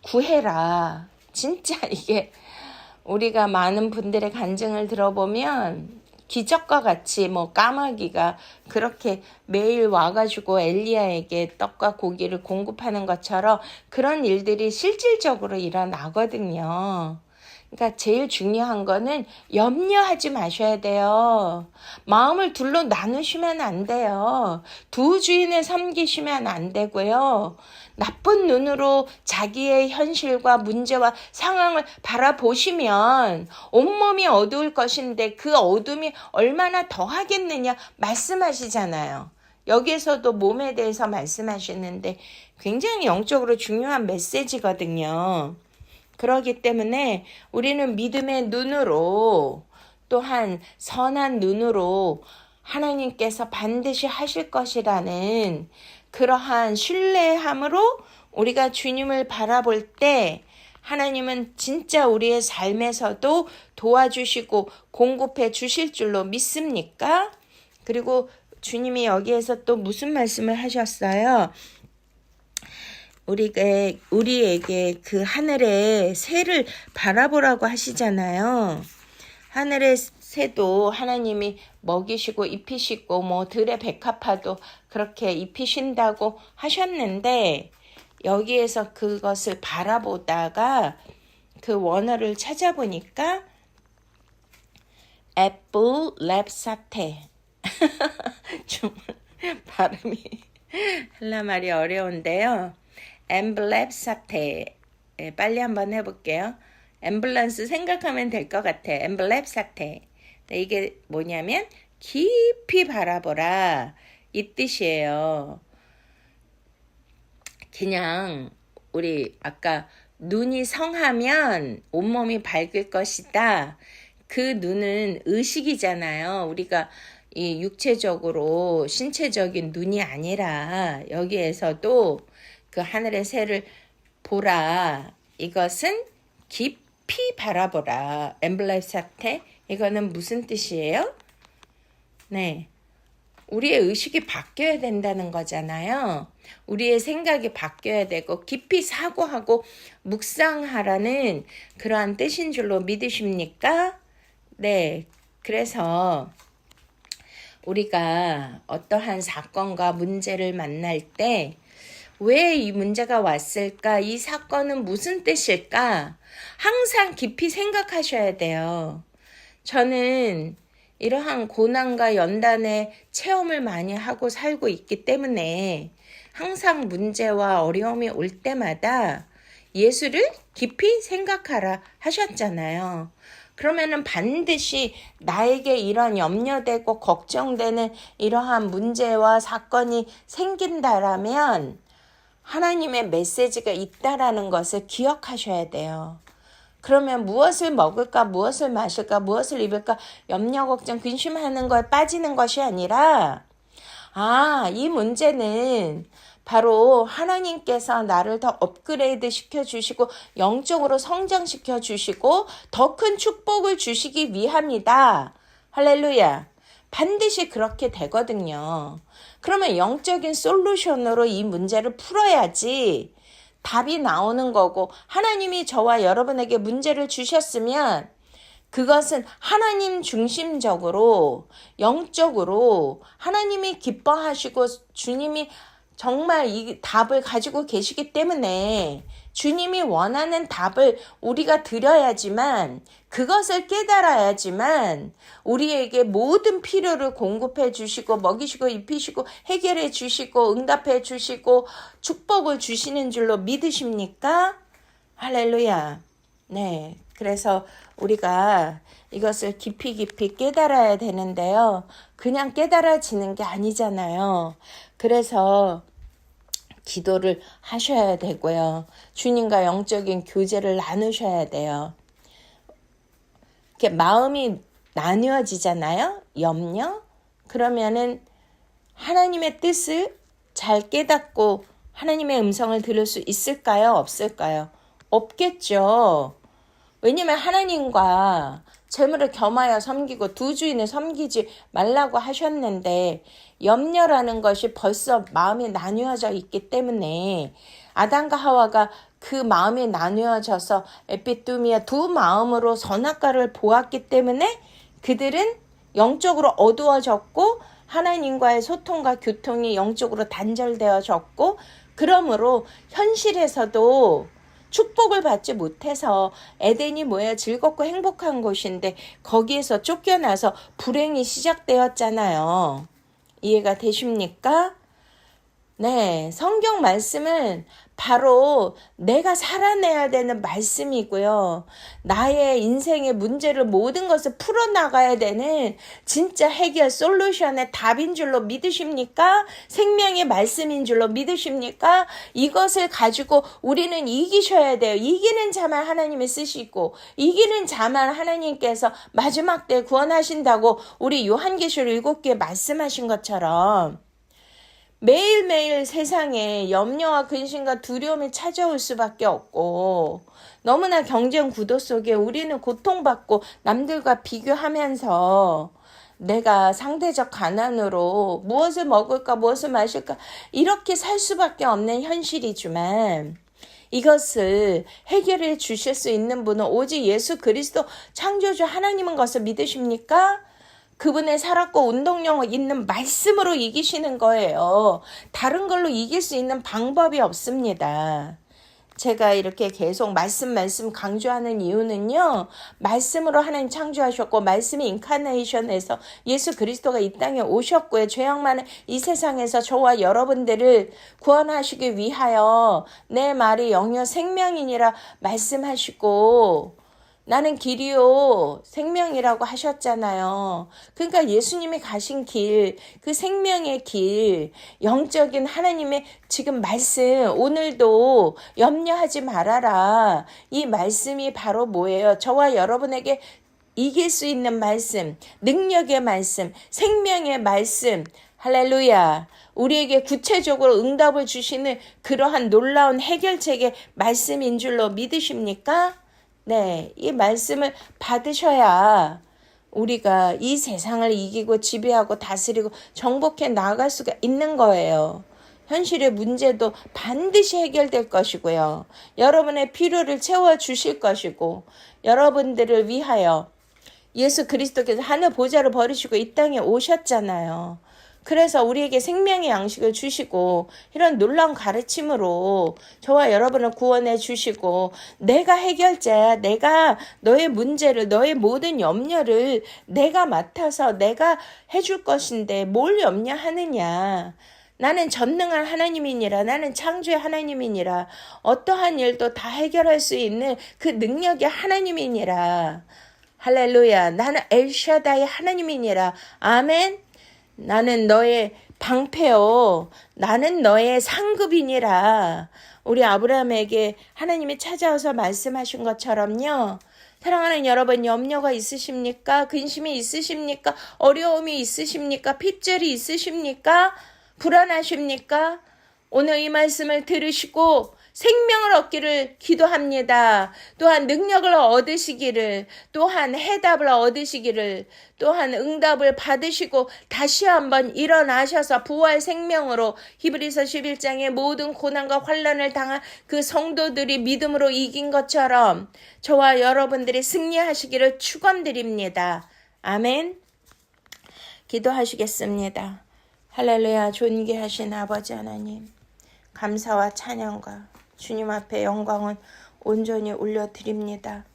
구해라. 진짜 이게 우리가 많은 분들의 간증을 들어보면 기적과 같이 까마귀가 그렇게 매일 와가지고 엘리야에게 떡과 고기를 공급하는 것처럼 그런 일들이 실질적으로 일어나거든요. 그러니까 제일 중요한 거는 염려하지 마셔야 돼요. 마음을 둘로 나누시면 안 돼요. 두 주인을 섬기시면 안 되고요. 나쁜 눈으로 자기의 현실과 문제와 상황을 바라보시면 온몸이 어두울 것인데 그 어둠이 얼마나 더하겠느냐 말씀하시잖아요. 여기에서도 몸에 대해서 말씀하시는데 굉장히 영적으로 중요한 메시지거든요. 그렇기 때문에 우리는 믿음의 눈으로 또한 선한 눈으로 하나님께서 반드시 하실 것이라는 그러한 신뢰함으로 우리가 주님을 바라볼 때 하나님은 진짜 우리의 삶에서도 도와주시고 공급해 주실 줄로 믿습니까? 그리고 주님이 여기에서 또 무슨 말씀을 하셨어요? 우리에게 그 하늘의 새를 바라보라고 하시잖아요. 하늘의 새도 하나님이 먹이시고 입히시고 들의 백합화도 그렇게 입히신다고 하셨는데 여기에서 그것을 바라보다가 그 원어를 찾아보니까 애플 랩사테 좀 발음이 헬라말이 어려운데요. 엠블랩사테 빨리 한번 해볼게요. 앰뷸런스 생각하면 될 것 같아. 엠블랩사테 이게 뭐냐면 깊이 바라보라 이 뜻이에요. 그냥 우리 아까 눈이 성하면 온몸이 밝을 것이다. 그 눈은 의식이잖아요. 우리가 이 육체적으로 신체적인 눈이 아니라 여기에서도 그 하늘의 새를 보라. 이것은 깊이 바라보라. 엠블레사테 이거는 무슨 뜻이에요? 네, 우리의 의식이 바뀌어야 된다는 거잖아요. 우리의 생각이 바뀌어야 되고 깊이 사고하고 묵상하라는 그러한 뜻인 줄로 믿으십니까? 네, 그래서 우리가 어떠한 사건과 문제를 만날 때 왜 이 문제가 왔을까? 이 사건은 무슨 뜻일까? 항상 깊이 생각하셔야 돼요. 저는 이러한 고난과 연단의 체험을 많이 하고 살고 있기 때문에 항상 문제와 어려움이 올 때마다 예수를 깊이 생각하라 하셨잖아요. 그러면은 반드시 나에게 이런 염려되고 걱정되는 이러한 문제와 사건이 생긴다라면 하나님의 메시지가 있다라는 것을 기억하셔야 돼요. 그러면 무엇을 먹을까, 무엇을 마실까, 무엇을 입을까 염려, 걱정, 근심하는 거에 빠지는 것이 아니라 이 문제는 바로 하나님께서 나를 더 업그레이드 시켜주시고 영적으로 성장시켜 주시고 더 큰 축복을 주시기 위함이다. 할렐루야. 반드시 그렇게 되거든요. 그러면 영적인 솔루션으로 이 문제를 풀어야지 답이 나오는 거고, 하나님이 저와 여러분에게 문제를 주셨으면 그것은 하나님 중심적으로 영적으로 하나님이 기뻐하시고 주님이 정말 이 답을 가지고 계시기 때문에 주님이 원하는 답을 우리가 드려야지만, 그것을 깨달아야지만 우리에게 모든 필요를 공급해 주시고 먹이시고 입히시고 해결해 주시고 응답해 주시고 축복을 주시는 줄로 믿으십니까? 할렐루야. 네. 그래서 우리가 이것을 깊이 깨달아야 되는데요. 그냥 깨달아지는 게 아니잖아요. 그래서 기도를 하셔야 되고요. 주님과 영적인 교제를 나누셔야 돼요. 이렇게 마음이 나뉘어지잖아요. 염려? 그러면은 하나님의 뜻을 잘 깨닫고 하나님의 음성을 들을 수 있을까요? 없을까요? 없겠죠. 왜냐면 하나님과 재물을 겸하여 섬기고 두 주인을 섬기지 말라고 하셨는데 염려라는 것이 벌써 마음이 나뉘어져 있기 때문에 아담과 하와가 그 마음이 나뉘어져서 에피뚜미아 두 마음으로 선악과를 보았기 때문에 그들은 영적으로 어두워졌고 하나님과의 소통과 교통이 영적으로 단절되어졌고, 그러므로 현실에서도 축복을 받지 못해서 에덴이 뭐예요? 즐겁고 행복한 곳인데 거기에서 쫓겨나서 불행이 시작되었잖아요. 이해가 되십니까? 네, 성경 말씀은 바로 내가 살아내야 되는 말씀이고요. 나의 인생의 문제를 모든 것을 풀어나가야 되는 진짜 해결 솔루션의 답인 줄로 믿으십니까? 생명의 말씀인 줄로 믿으십니까? 이것을 가지고 우리는 이기셔야 돼요. 이기는 자만 하나님이 쓰시고 이기는 자만 하나님께서 마지막 때 구원하신다고 우리 요한계시록 7개 말씀하신 것처럼 매일매일 세상에 염려와 근심과 두려움이 찾아올 수밖에 없고, 너무나 경쟁 구도 속에 우리는 고통받고 남들과 비교하면서 내가 상대적 가난으로 무엇을 먹을까 무엇을 마실까 이렇게 살 수밖에 없는 현실이지만, 이것을 해결해 주실 수 있는 분은 오직 예수 그리스도 창조주 하나님인 것을 믿으십니까? 그분의 살았고 운동력 있는 말씀으로 이기시는 거예요. 다른 걸로 이길 수 있는 방법이 없습니다. 제가 이렇게 계속 말씀 강조하는 이유는요. 말씀으로 하나님 창조하셨고 말씀이 인카네이션에서 예수 그리스도가 이 땅에 오셨고요. 죄악 많은 이 세상에서 저와 여러분들을 구원하시기 위하여 내 말이 영이요 생명이니라 말씀하시고 나는 길이요 생명이라고 하셨잖아요. 그러니까 예수님이 가신 길, 그 생명의 길, 영적인 하나님의 지금 말씀, 오늘도 염려하지 말아라. 이 말씀이 바로 뭐예요? 저와 여러분에게 이길 수 있는 말씀, 능력의 말씀, 생명의 말씀, 할렐루야. 우리에게 구체적으로 응답을 주시는 그러한 놀라운 해결책의 말씀인 줄로 믿으십니까? 네, 이 말씀을 받으셔야 우리가 이 세상을 이기고 지배하고 다스리고 정복해 나아갈 수가 있는 거예요. 현실의 문제도 반드시 해결될 것이고요. 여러분의 필요를 채워주실 것이고 여러분들을 위하여 예수 그리스도께서 하늘 보좌를 버리시고 이 땅에 오셨잖아요. 그래서 우리에게 생명의 양식을 주시고 이런 놀라운 가르침으로 저와 여러분을 구원해 주시고 내가 해결자야. 내가 너의 문제를 너의 모든 염려를 내가 맡아서 내가 해줄 것인데 뭘 염려하느냐. 나는 전능한 하나님이니라. 나는 창조의 하나님이니라. 어떠한 일도 다 해결할 수 있는 그 능력의 하나님이니라. 할렐루야. 나는 엘샤다의 하나님이니라. 아멘. 나는 너의 방패요. 나는 너의 상급이니라. 우리 아브라함에게 하나님이 찾아와서 말씀하신 것처럼요. 사랑하는 여러분, 염려가 있으십니까? 근심이 있으십니까? 어려움이 있으십니까? 핍절이 있으십니까? 불안하십니까? 오늘 이 말씀을 들으시고 생명을 얻기를 기도합니다. 또한 능력을 얻으시기를, 또한 해답을 얻으시기를, 또한 응답을 받으시고 다시 한번 일어나셔서 부활 생명으로 히브리서 11장의 모든 고난과 환난을 당한 그 성도들이 믿음으로 이긴 것처럼 저와 여러분들이 승리하시기를 축원드립니다. 아멘. 기도하시겠습니다. 할렐루야. 존귀하신 아버지 하나님, 감사와 찬양과 주님 앞에 영광은 온전히 올려드립니다.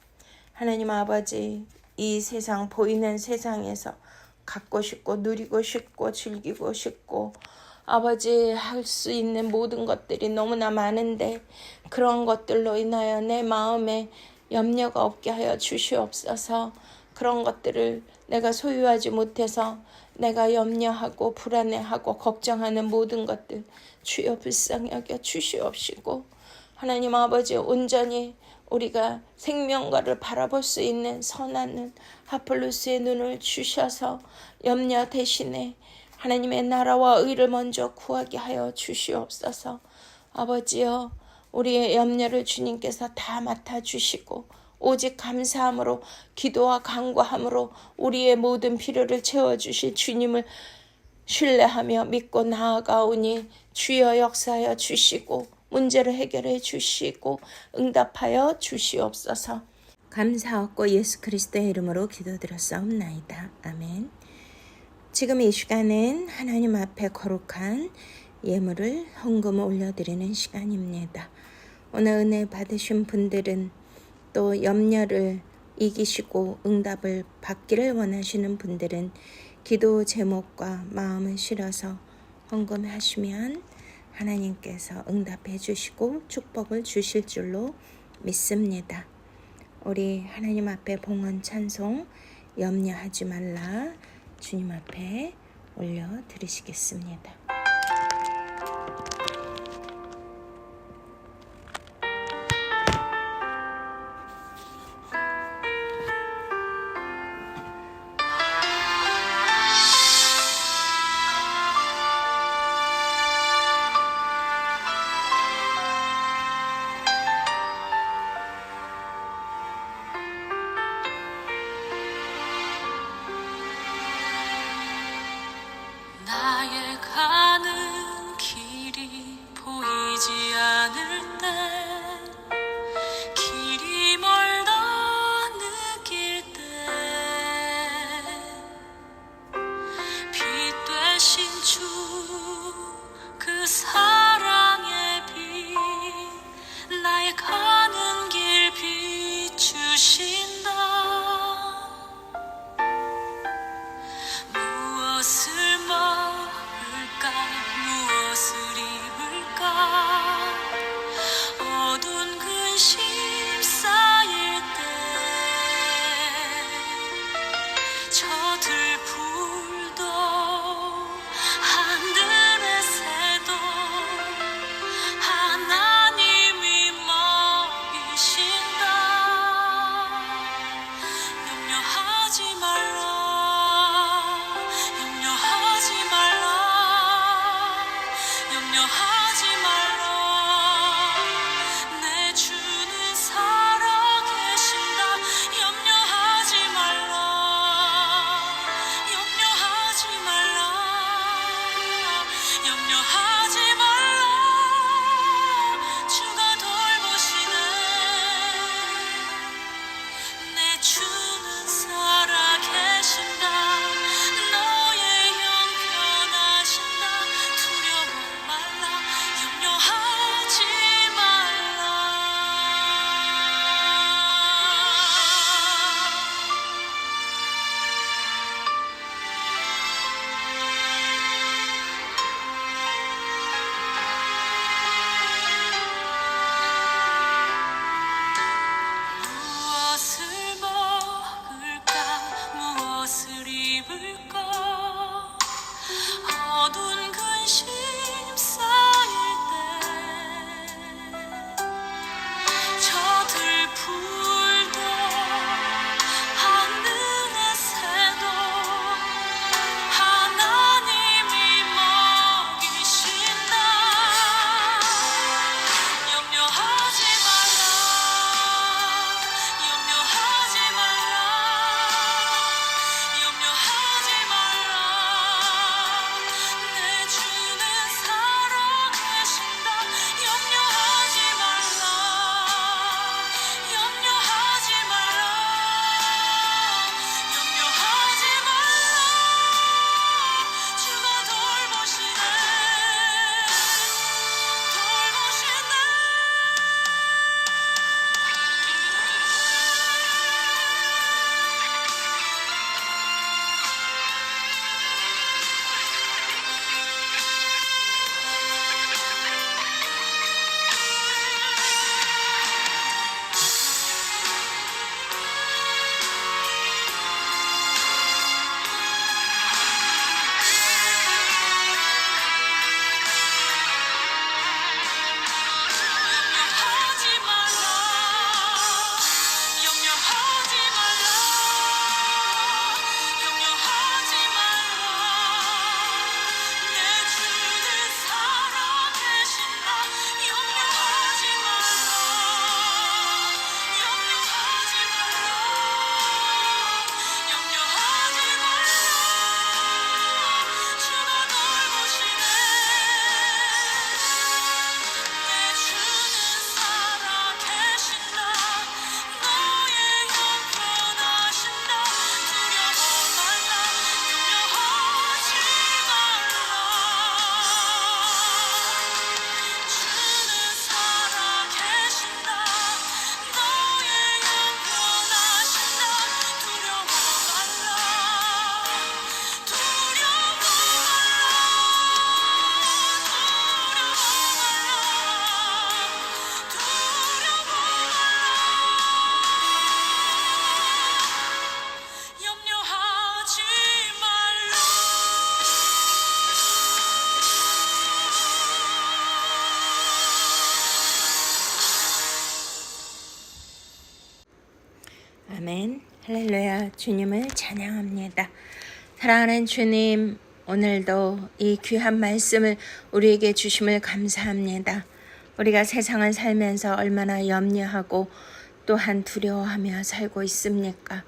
하나님 아버지, 이 세상 보이는 세상에서 갖고 싶고 누리고 싶고 즐기고 싶고 아버지 할 수 있는 모든 것들이 너무나 많은데 그런 것들로 인하여 내 마음에 염려가 없게 하여 주시옵소서. 그런 것들을 내가 소유하지 못해서 내가 염려하고 불안해하고 걱정하는 모든 것들 주여 불쌍히 여겨 주시옵시고 하나님 아버지 온전히 우리가 생명과를 바라볼 수 있는 선한 눈 하플루스의 눈을 주셔서 염려 대신에 하나님의 나라와 의를 먼저 구하게 하여 주시옵소서. 아버지여 우리의 염려를 주님께서 다 맡아주시고 오직 감사함으로 기도와 간구함으로 우리의 모든 필요를 채워주실 주님을 신뢰하며 믿고 나아가오니 주여 역사하여 주시고 문제를 해결해 주시고 응답하여 주시옵소서. 감사하고 예수 그리스도의 이름으로 기도드렸사옵나이다. 아멘. 지금 이 시간은 하나님 앞에 거룩한 예물을 헌금을 올려드리는 시간입니다. 오늘 은혜 받으신 분들은 또 염려를 이기시고 응답을 받기를 원하시는 분들은 기도 제목과 마음을 실어서 헌금하시면 하나님께서 응답해 주시고 축복을 주실 줄로 믿습니다. 우리 하나님 앞에 봉헌 찬송 염려하지 말라 주님 앞에 올려드리시겠습니다. 나의 가는 길이 보이지 않을 때 길이 멀다 느낄 때 빛 되신 주 그 사랑의 빛 나의 가는 길 비추신다. 무엇을 먹을까 무엇을 입을까 어두운 근심 쌓일 때 저들풀도 하늘의 새도 하나님이 먹이신다. 염려하지 말라 염려하지 말라 내 주는 살아계신다. 염려하지 말라 주가 돌보시네. 내 주는 살아계신다. 너의 영 변하신다. 아멘. 할렐루야. 주님을 찬양합니다. 사랑하는 주님, 오늘도 이 귀한 말씀을 우리에게 주심을 감사합니다. 우리가 세상을 살면서 얼마나 염려하고 또한 두려워하며 살고 있습니까?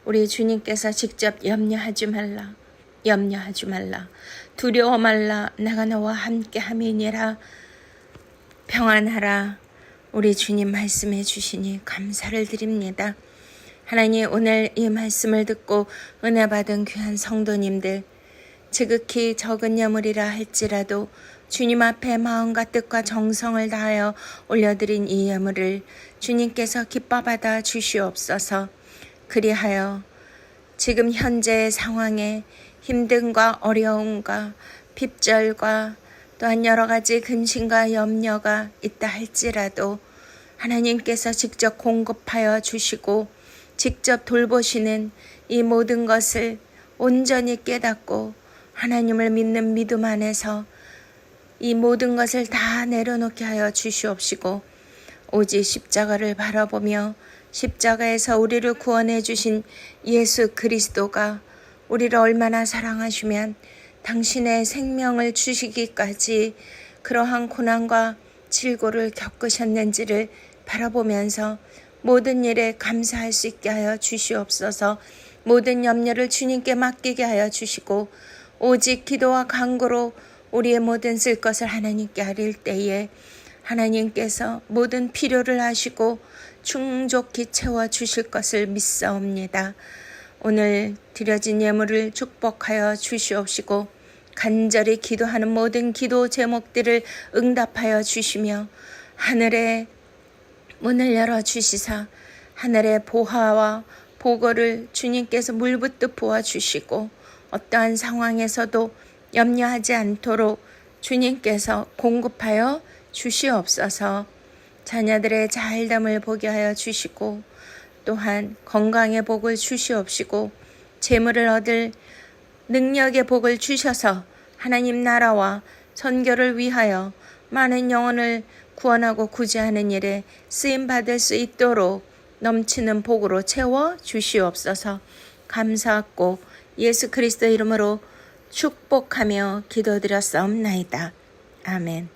우리 주님께서 직접 염려하지 말라. 두려워 말라. 내가 너와 함께 함이니라. 평안하라. 우리 주님 말씀해 주시니 감사를 드립니다. 하나님, 오늘 이 말씀을 듣고 은혜 받은 귀한 성도님들, 지극히 적은 예물이라 할지라도 주님 앞에 마음과 뜻과 정성을 다하여 올려드린 이 예물을 주님께서 기뻐 받아 주시옵소서. 그리하여 지금 현재의 상황에 힘듦과 어려움과 핍절과 또한 여러 가지 근심과 염려가 있다 할지라도 하나님께서 직접 공급하여 주시고 직접 돌보시는 이 모든 것을 온전히 깨닫고 하나님을 믿는 믿음 안에서 이 모든 것을 다 내려놓게 하여 주시옵시고 오직 십자가를 바라보며 십자가에서 우리를 구원해 주신 예수 그리스도가 우리를 얼마나 사랑하시면 당신의 생명을 주시기까지 그러한 고난과 질고를 겪으셨는지를 바라보면서 모든 일에 감사할 수 있게 하여 주시옵소서. 모든 염려를 주님께 맡기게 하여 주시고 오직 기도와 간구로 우리의 모든 쓸 것을 하나님께 아릴 때에 하나님께서 모든 필요를 하시고 충족히 채워주실 것을 믿사옵니다. 오늘 드려진 예물을 축복하여 주시옵시고 간절히 기도하는 모든 기도 제목들을 응답하여 주시며 하늘의 문을 열어주시사 하늘의 보화와 보고를 주님께서 물붓듯 부어주시고 어떠한 상황에서도 염려하지 않도록 주님께서 공급하여 주시옵소서. 자녀들의 잘됨을 보게 하여 주시고 또한 건강의 복을 주시옵시고 재물을 얻을 능력의 복을 주셔서 하나님 나라와 선교를 위하여 많은 영혼을 구원하고 구제하는 일에 쓰임받을 수 있도록 넘치는 복으로 채워 주시옵소서. 감사하고 예수 그리스도 이름으로 축복하며 기도드렸사옵나이다. 아멘.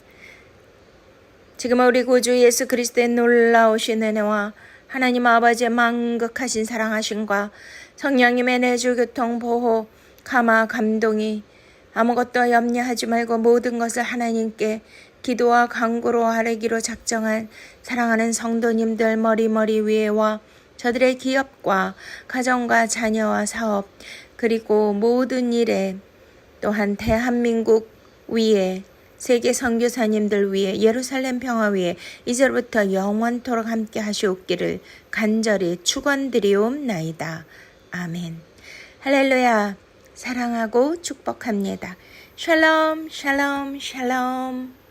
지금 우리 구주 예수 그리스도의 놀라우신 은혜와 하나님 아버지의 만극하신 사랑하심과 성령님의 내주 교통 보호 감화 감동이 아무것도 염려하지 말고 모든 것을 하나님께 기도와 간구로 아뢰기로 작정한 사랑하는 성도님들 머리 위에와 저들의 기업과 가정과 자녀와 사업 그리고 모든 일에 또한 대한민국 위에 세계 선교사님들 위에 예루살렘 평화 위에 이제부터 영원토록 함께 하시옵기를 간절히 축원드리옵나이다. 아멘. 할렐루야. 사랑하고 축복합니다. 샬롬 샬롬 샬롬.